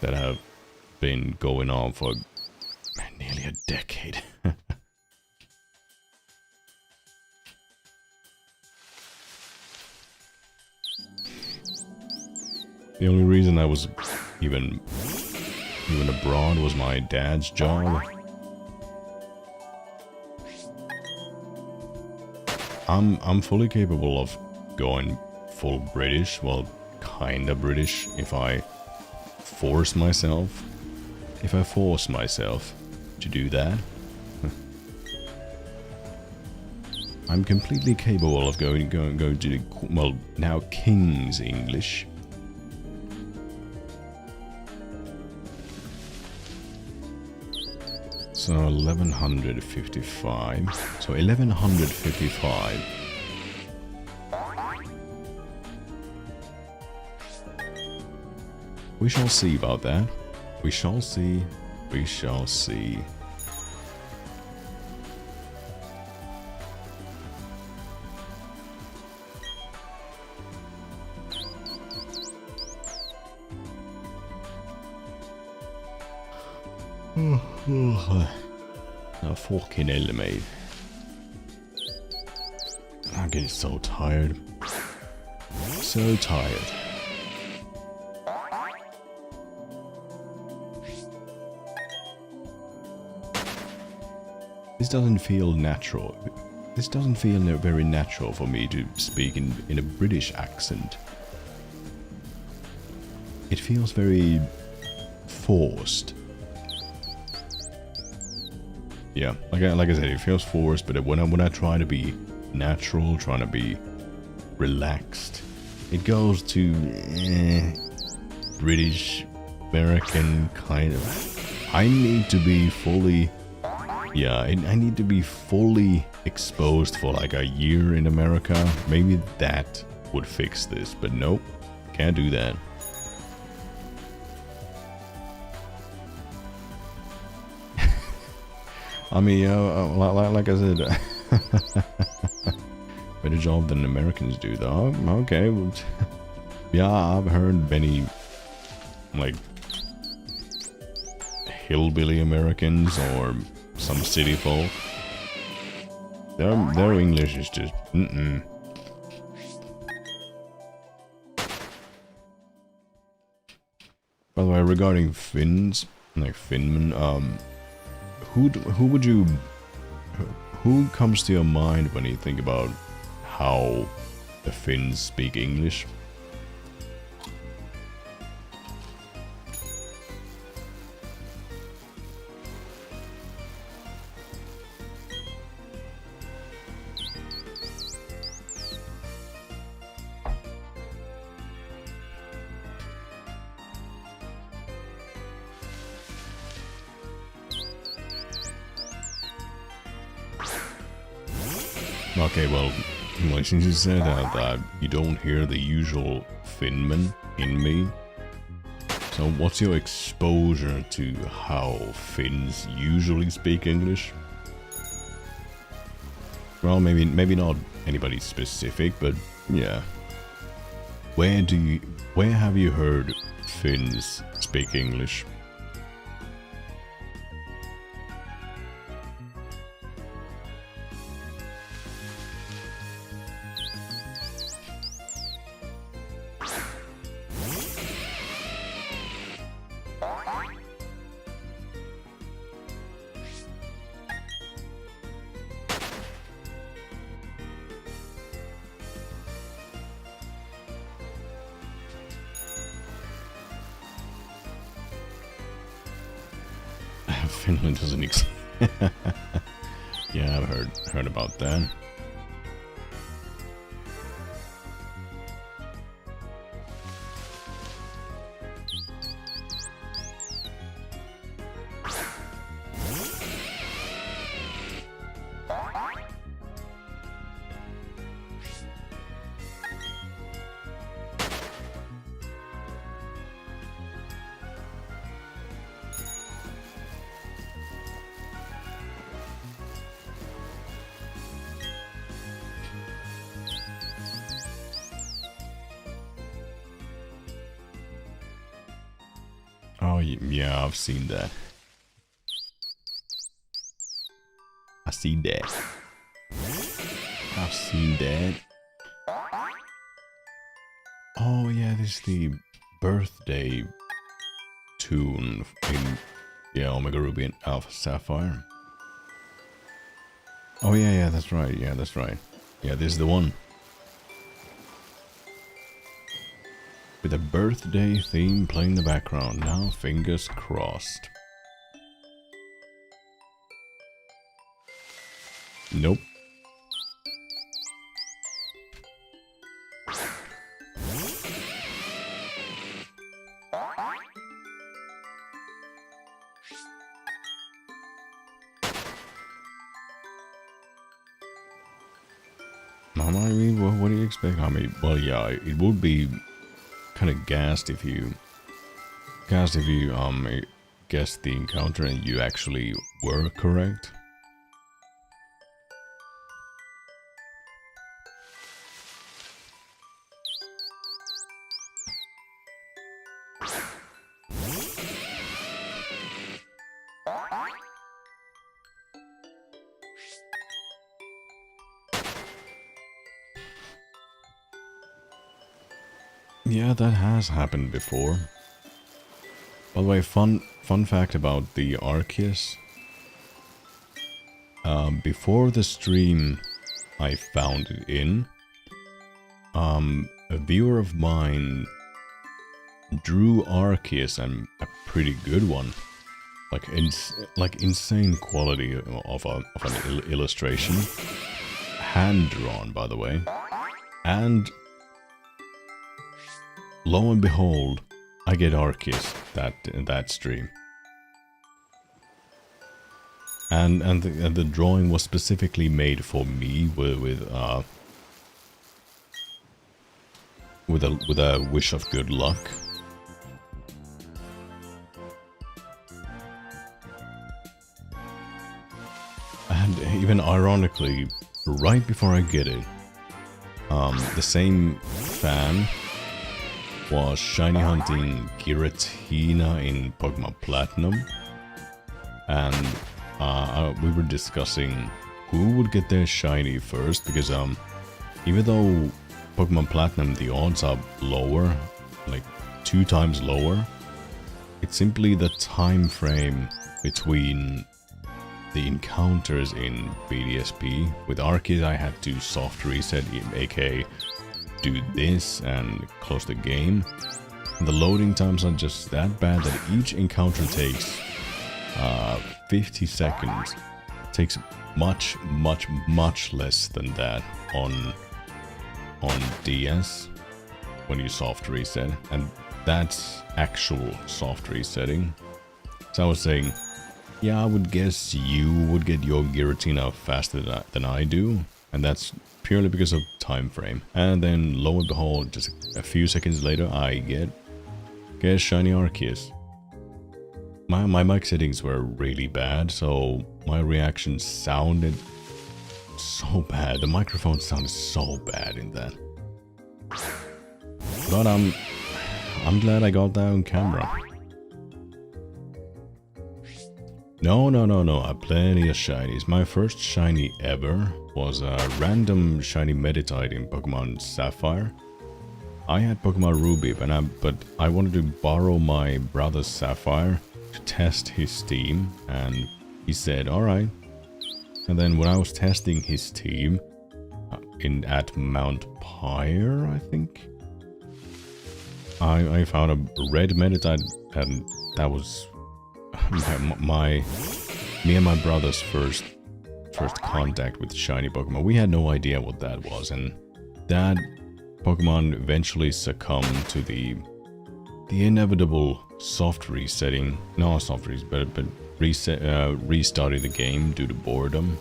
that have been going on for nearly a decade. The only reason I was even abroad was my dad's job. I'm fully capable of going full British, well, kinda British, if I force myself. If I force myself to do that. I'm completely capable of going to the, well, now King's English. So 1155. So 1155. We shall see about that. We shall see. We shall see. Oh, fucking hell, mate. I'm getting so tired. So tired. This doesn't feel natural. This doesn't feel very natural for me to speak in a British accent. It feels very forced. Yeah, like I said, it feels forced, but when I try to be natural, trying to be relaxed, it goes to British, American kind of. I need to be fully, yeah, I need to be fully exposed for like a year in America. Maybe that would fix this, but nope, can't do that. I mean, like I said, better job than Americans do, though. Okay, well, yeah, I've heard many, like, hillbilly Americans or some city folk. Their English is just, By the way, regarding Finns, like Finman, who comes to your mind when you think about how the Finns speak English? Okay, well, since you said that you don't hear the usual Finman in me, so what's your exposure to how Finns usually speak English? Well, maybe not anybody specific, but yeah. Where have you heard Finns speak English? Finland doesn't exist. Yeah, I've heard about that. Oh, yeah, I've seen that. I see that. I've seen that. Oh, yeah, this is the birthday tune in Omega Ruby and Alpha Sapphire. Oh, yeah, that's right. Yeah, that's right. Yeah, this is the one. With a birthday theme playing in the background. Now, fingers crossed. Nope. I mean, what do you expect? I mean, well, yeah, it would be kind of gassed if you guessed the encounter and you actually were correct. Yeah, that has happened before. By the way, fun fact about the Arceus. Before the stream I found it in, a viewer of mine drew Arceus, and a pretty good one. Like insane quality of an illustration. Hand drawn, by the way. And lo and behold, I get Arceus that stream. And the drawing was specifically made for me with a wish of good luck. And even ironically, right before I get it, the same fan was shiny hunting Giratina in Pokemon Platinum, and we were discussing who would get their shiny first, because even though Pokemon Platinum the odds are lower, like 2 times lower, it's simply the time frame between the encounters in BDSP. With Arceus I had to soft reset, aka do this and close the game. And the loading times are just that bad that each encounter takes 50 seconds. It takes much less than that on DS when you soft reset, and that's actual soft resetting. So I was saying, yeah, I would guess you would get your Giratina faster than I do, and that's purely because of time frame. And then lo and behold, just a few seconds later, I get shiny Arceus. My mic settings were really bad, so my reaction sounded so bad. The microphone sounded so bad in that. But I'm glad I got that on camera. No, I have plenty of shinies. My first shiny ever was a random shiny Meditite in Pokemon Sapphire. I had Pokemon Ruby, but I wanted to borrow my brother's Sapphire to test his team, and he said, alright. And then when I was testing his team at Mount Pyre, I think, I found a red Meditite, and that was me and my brother's first contact with shiny Pokemon. We had no idea what that was, and that Pokemon eventually succumbed to the inevitable soft resetting. No, soft reset, but restarting the game due to boredom.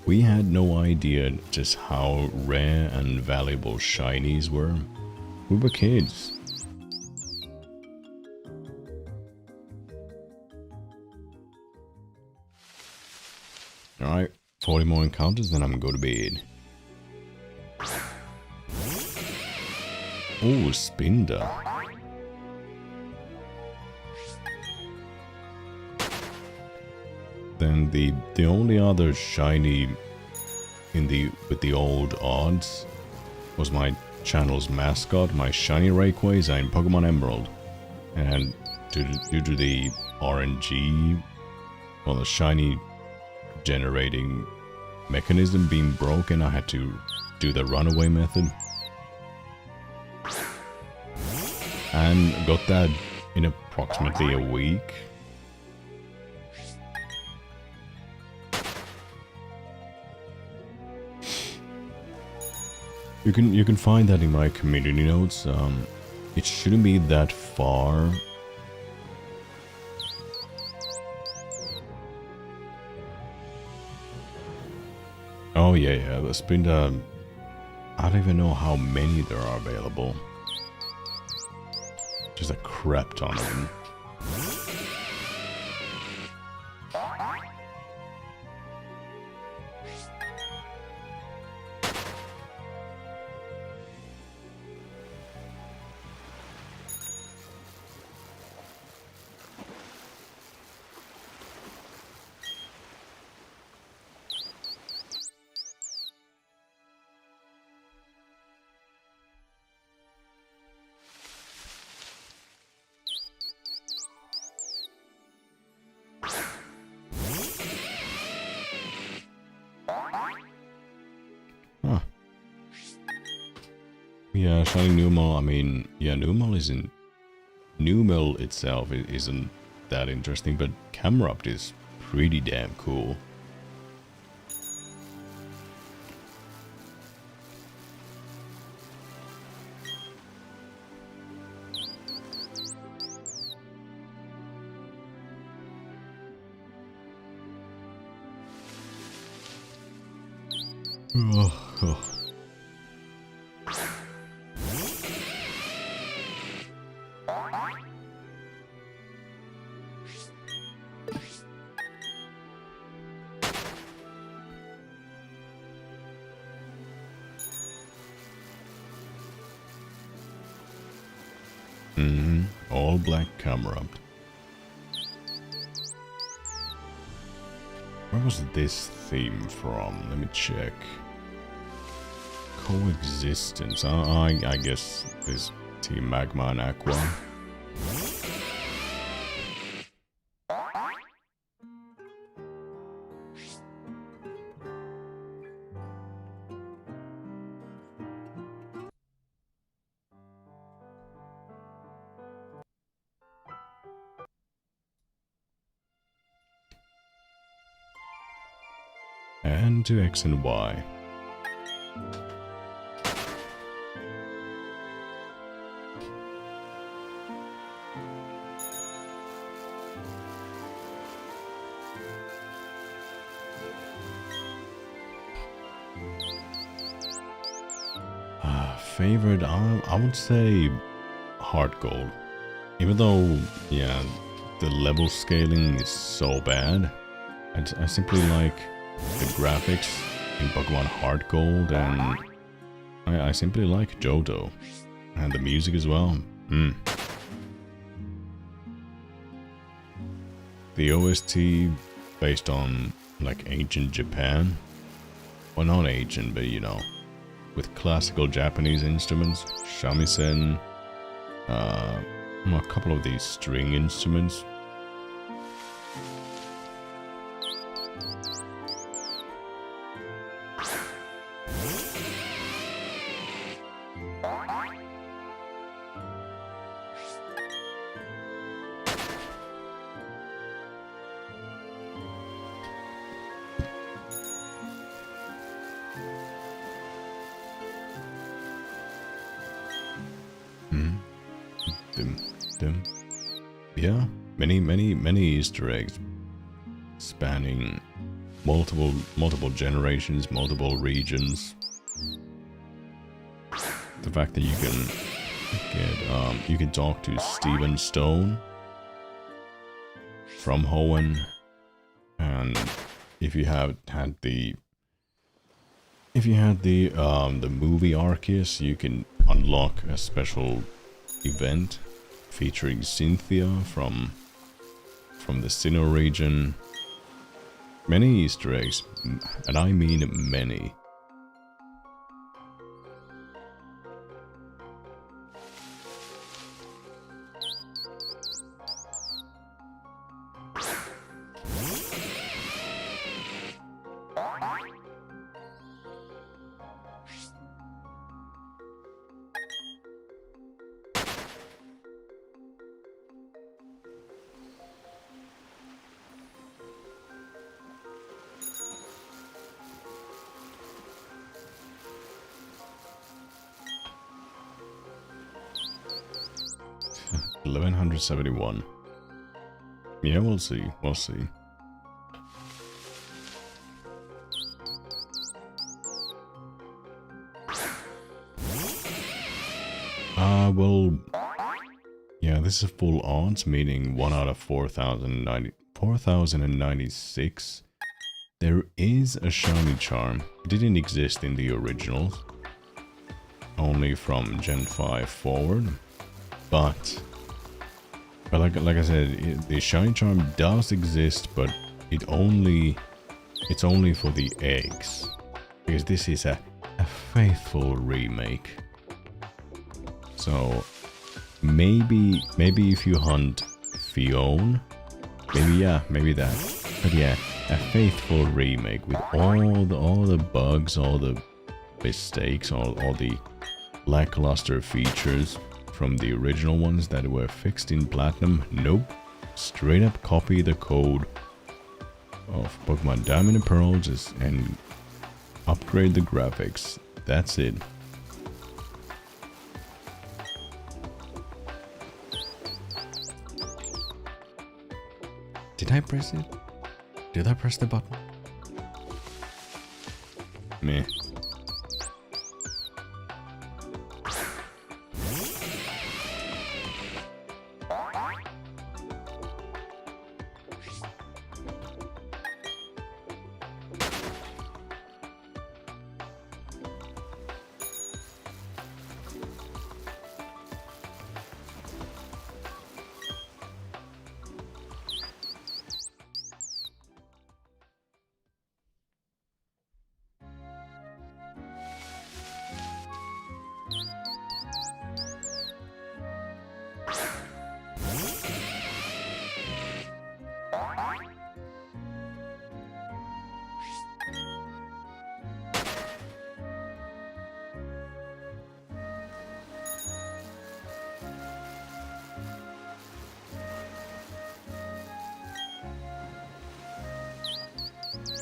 We had no idea just how rare and valuable shinies were. We were kids. Alright, 40 more encounters, then I'm gonna go to bed. Oh, Spinder. Then the only other shiny with the old odds was my channel's mascot, my shiny Rayquaza in Pokemon Emerald. And due to the RNG, well, the shiny generating mechanism being broken, I had to do the runaway method. And got that in approximately a week. You can find that in my community notes. It shouldn't be that far. Oh yeah, there's been I don't even know how many there are available. Just a crap ton of them. Yeah, shiny Numel, I mean, yeah, Numel isn't... Numel itself isn't that interesting, but Camerupt is pretty damn cool. Oh. All black Camerupt. Where was this theme from? Let me check. Coexistence. I guess this Team Magma and Aqua. And to X and Y. Favorite, I would say Heart Gold. Even though, yeah, the level scaling is so bad, I simply like the graphics in Pokemon Heart Gold, and I simply like Johto. And the music as well. The OST based on like ancient Japan. Well, not ancient, but you know, with classical Japanese instruments, shamisen, a couple of these string instruments. Yeah, many Easter eggs spanning multiple generations, multiple regions. The fact that you can get you can talk to Steven Stone from Hoenn, and if you had the movie Arceus, you can unlock a special event featuring Cynthia from the Sinnoh region. Many Easter eggs, and I mean many. $1,171. Yeah, we'll see. We'll see. Well, yeah, this is full odds, meaning 1 out of 4,096. There is a shiny charm. It didn't exist in the originals. Only from Gen 5 forward. But like I said, the shiny charm does exist, but it's only for the eggs. Because this is a faithful remake. So maybe if you hunt Fion, maybe that. But yeah, a faithful remake with all the bugs, all the mistakes, all the lackluster features from the original ones that were fixed in Platinum. Nope. Straight up copy the code of Pokemon Diamond and Pearl and upgrade the graphics. That's it. Did I press it? Did I press the button? Meh.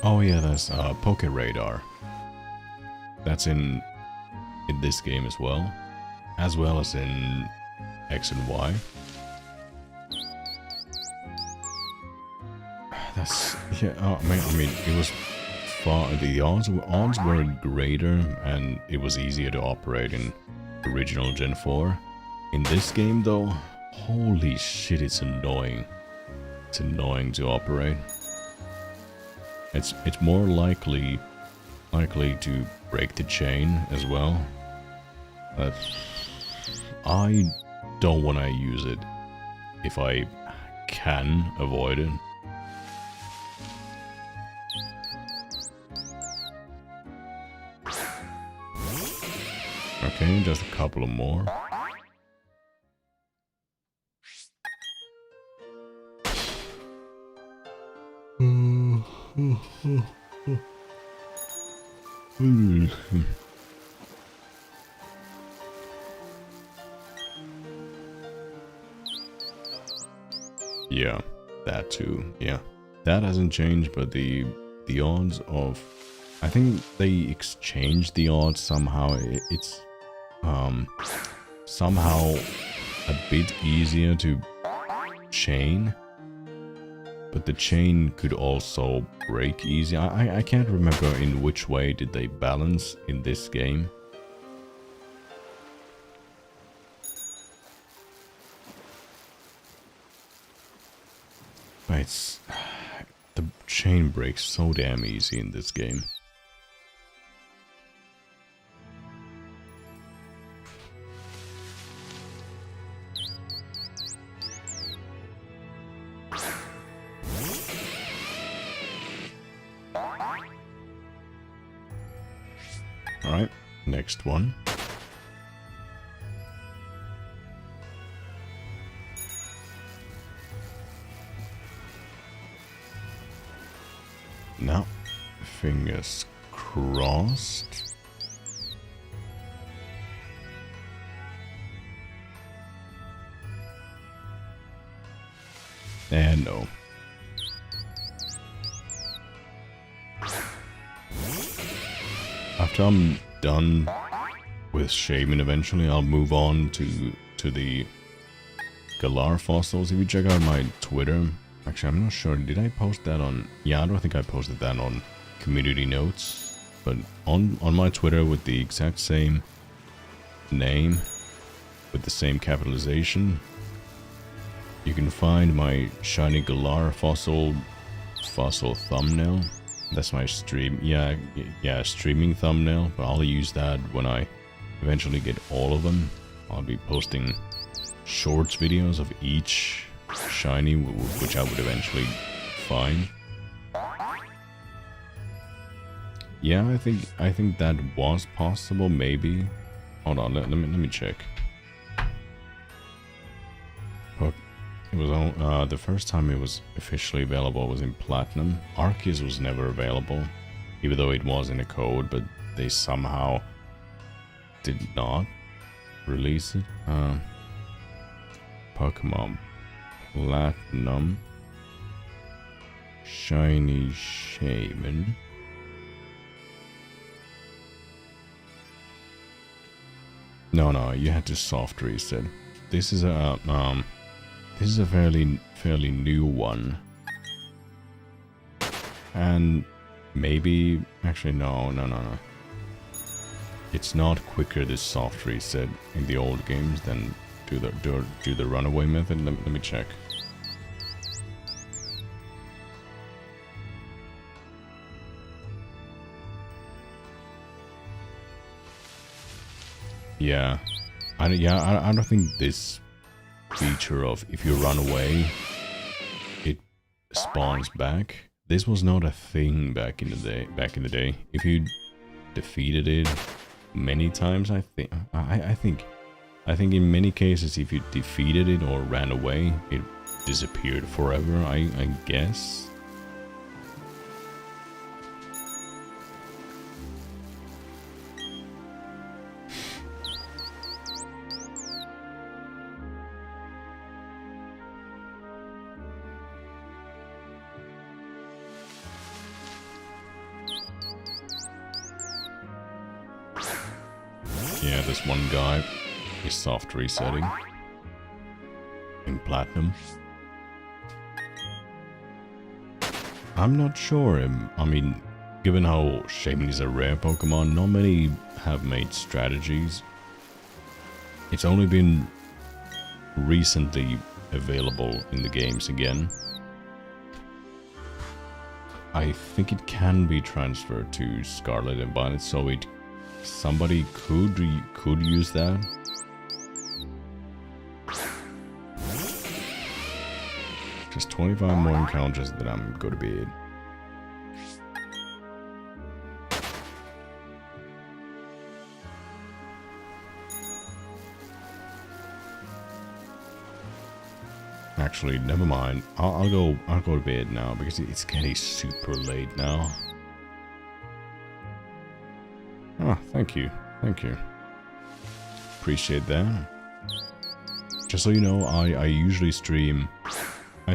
Oh yeah, that's Poke Radar. That's in this game as well as in X and Y. That's yeah. I mean, it was far. The odds were greater, and it was easier to operate in original Gen 4. In this game, though, holy shit, it's annoying. It's annoying to operate. It's more likely to break the chain as well. But I don't want to use it if I can avoid it. Okay, just a couple of more. Yeah, that too. Yeah, that hasn't changed, but the odds of, I think they exchanged the odds somehow. It's somehow a bit easier to chain, but the chain could also break easy. I can't remember in which way did they balance in this game. But it's, the chain breaks so damn easy in this game. Alright, next one. Now, fingers crossed. And no. After I'm done with Shaymin eventually, I'll move on to the Galar fossils. If you check out my Twitter, actually I'm not sure, did I post that on, yeah, I don't think I posted that on community notes, but on my Twitter with the exact same name, with the same capitalization, you can find my shiny Galar fossil thumbnail. That's my stream, yeah, streaming thumbnail, but I'll use that when I eventually get all of them. I'll be posting shorts videos of each shiny, which I would eventually find. Yeah, I think that was possible, maybe. Hold on, let me check. It was on, the first time it was officially available was in Platinum. Arceus was never available, even though it was in a code, but they somehow did not release it. Pokemon Platinum Shiny Shaymin. No, you had to soft reset. This is a fairly new one, and maybe actually no. It's not quicker this soft reset in the old games than do the runaway method. Let me check. Yeah, I don't think this feature of if you run away, it spawns back. This was not a thing back in the day. If you defeated it many times, I think in many cases, if you defeated it or ran away, it disappeared forever. I guess. Yeah, this one guy is soft resetting in Platinum. I'm not sure. I mean, given how Shaymin is a rare Pokemon, not many have made strategies. It's only been recently available in the games again. I think it can be transferred to Scarlet and Violet, so somebody could use that. Just 25 more encounters that I'm going to be. Actually, never mind. I'll go to bed now because it's getting super late now. Ah, thank you. Appreciate that. Just so you know, I usually stream. I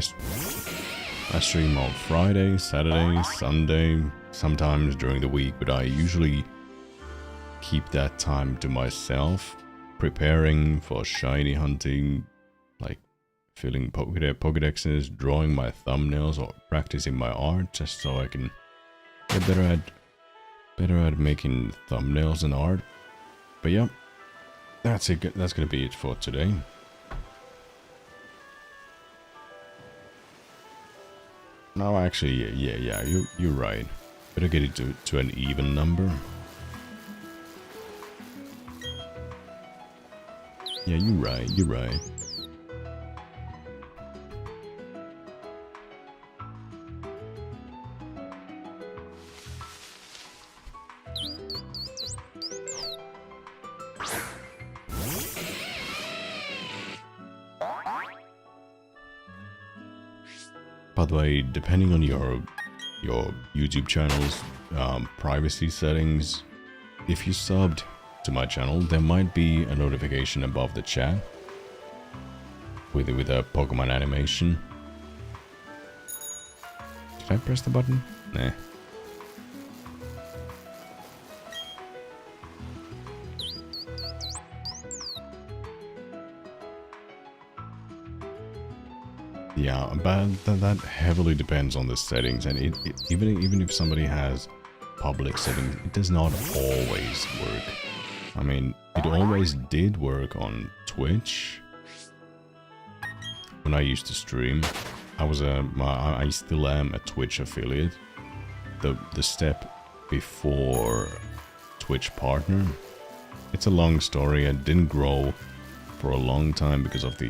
stream on Friday, Saturday, Sunday, sometimes during the week, but I usually keep that time to myself, preparing for shiny hunting, like filling Pokédexes, drawing my thumbnails, or practicing my art, just so I can get better at making thumbnails and art. But yeah, that's it. That's gonna be it for today. No, actually, yeah, you're right. Better get it to an even number. Yeah, you're right. by the way, depending on your YouTube channel's privacy settings, if you subbed to my channel, there might be a notification above the chat with a Pokemon animation. Did I press the button? Nah. Yeah, but that heavily depends on the settings, and even if somebody has public settings, it does not always work. I mean, it always did work on Twitch when I used to stream. I still am a Twitch affiliate. The step before Twitch partner, it's a long story. I didn't grow for a long time because of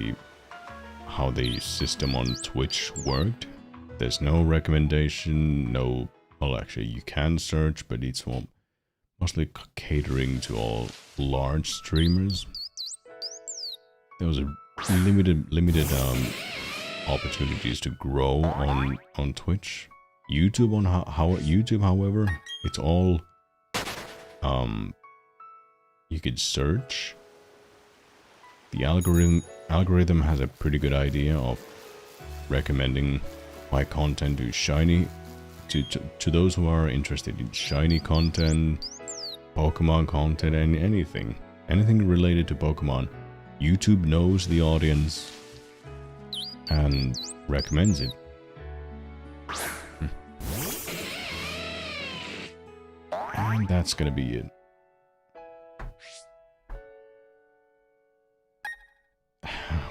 how the system on Twitch worked. There's no recommendation, no... Well, actually, you can search, but it's mostly catering to all large streamers. There was a limited opportunities to grow on Twitch. YouTube, however, it's all you could search. The algorithm has a pretty good idea of recommending my content to shiny, to those who are interested in shiny content, Pokemon content, and anything related to Pokemon. YouTube knows the audience and recommends it. And that's gonna be it.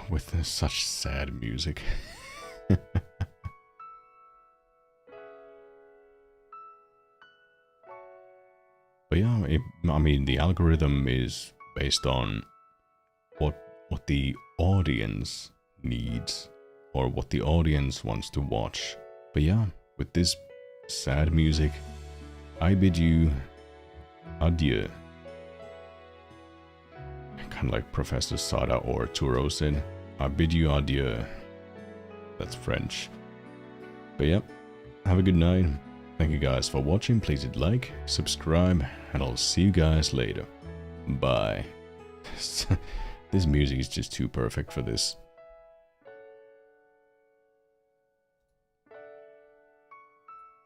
With such sad music. But yeah, I mean, the algorithm is based on what the audience needs or what the audience wants to watch. But yeah, with this sad music, I bid you adieu. Kind of like Professor Sada or Turo said, I bid you adieu. That's French. But yep, have a good night. Thank you guys for watching. Please hit like, subscribe, and I'll see you guys later. Bye. This music is just too perfect for this.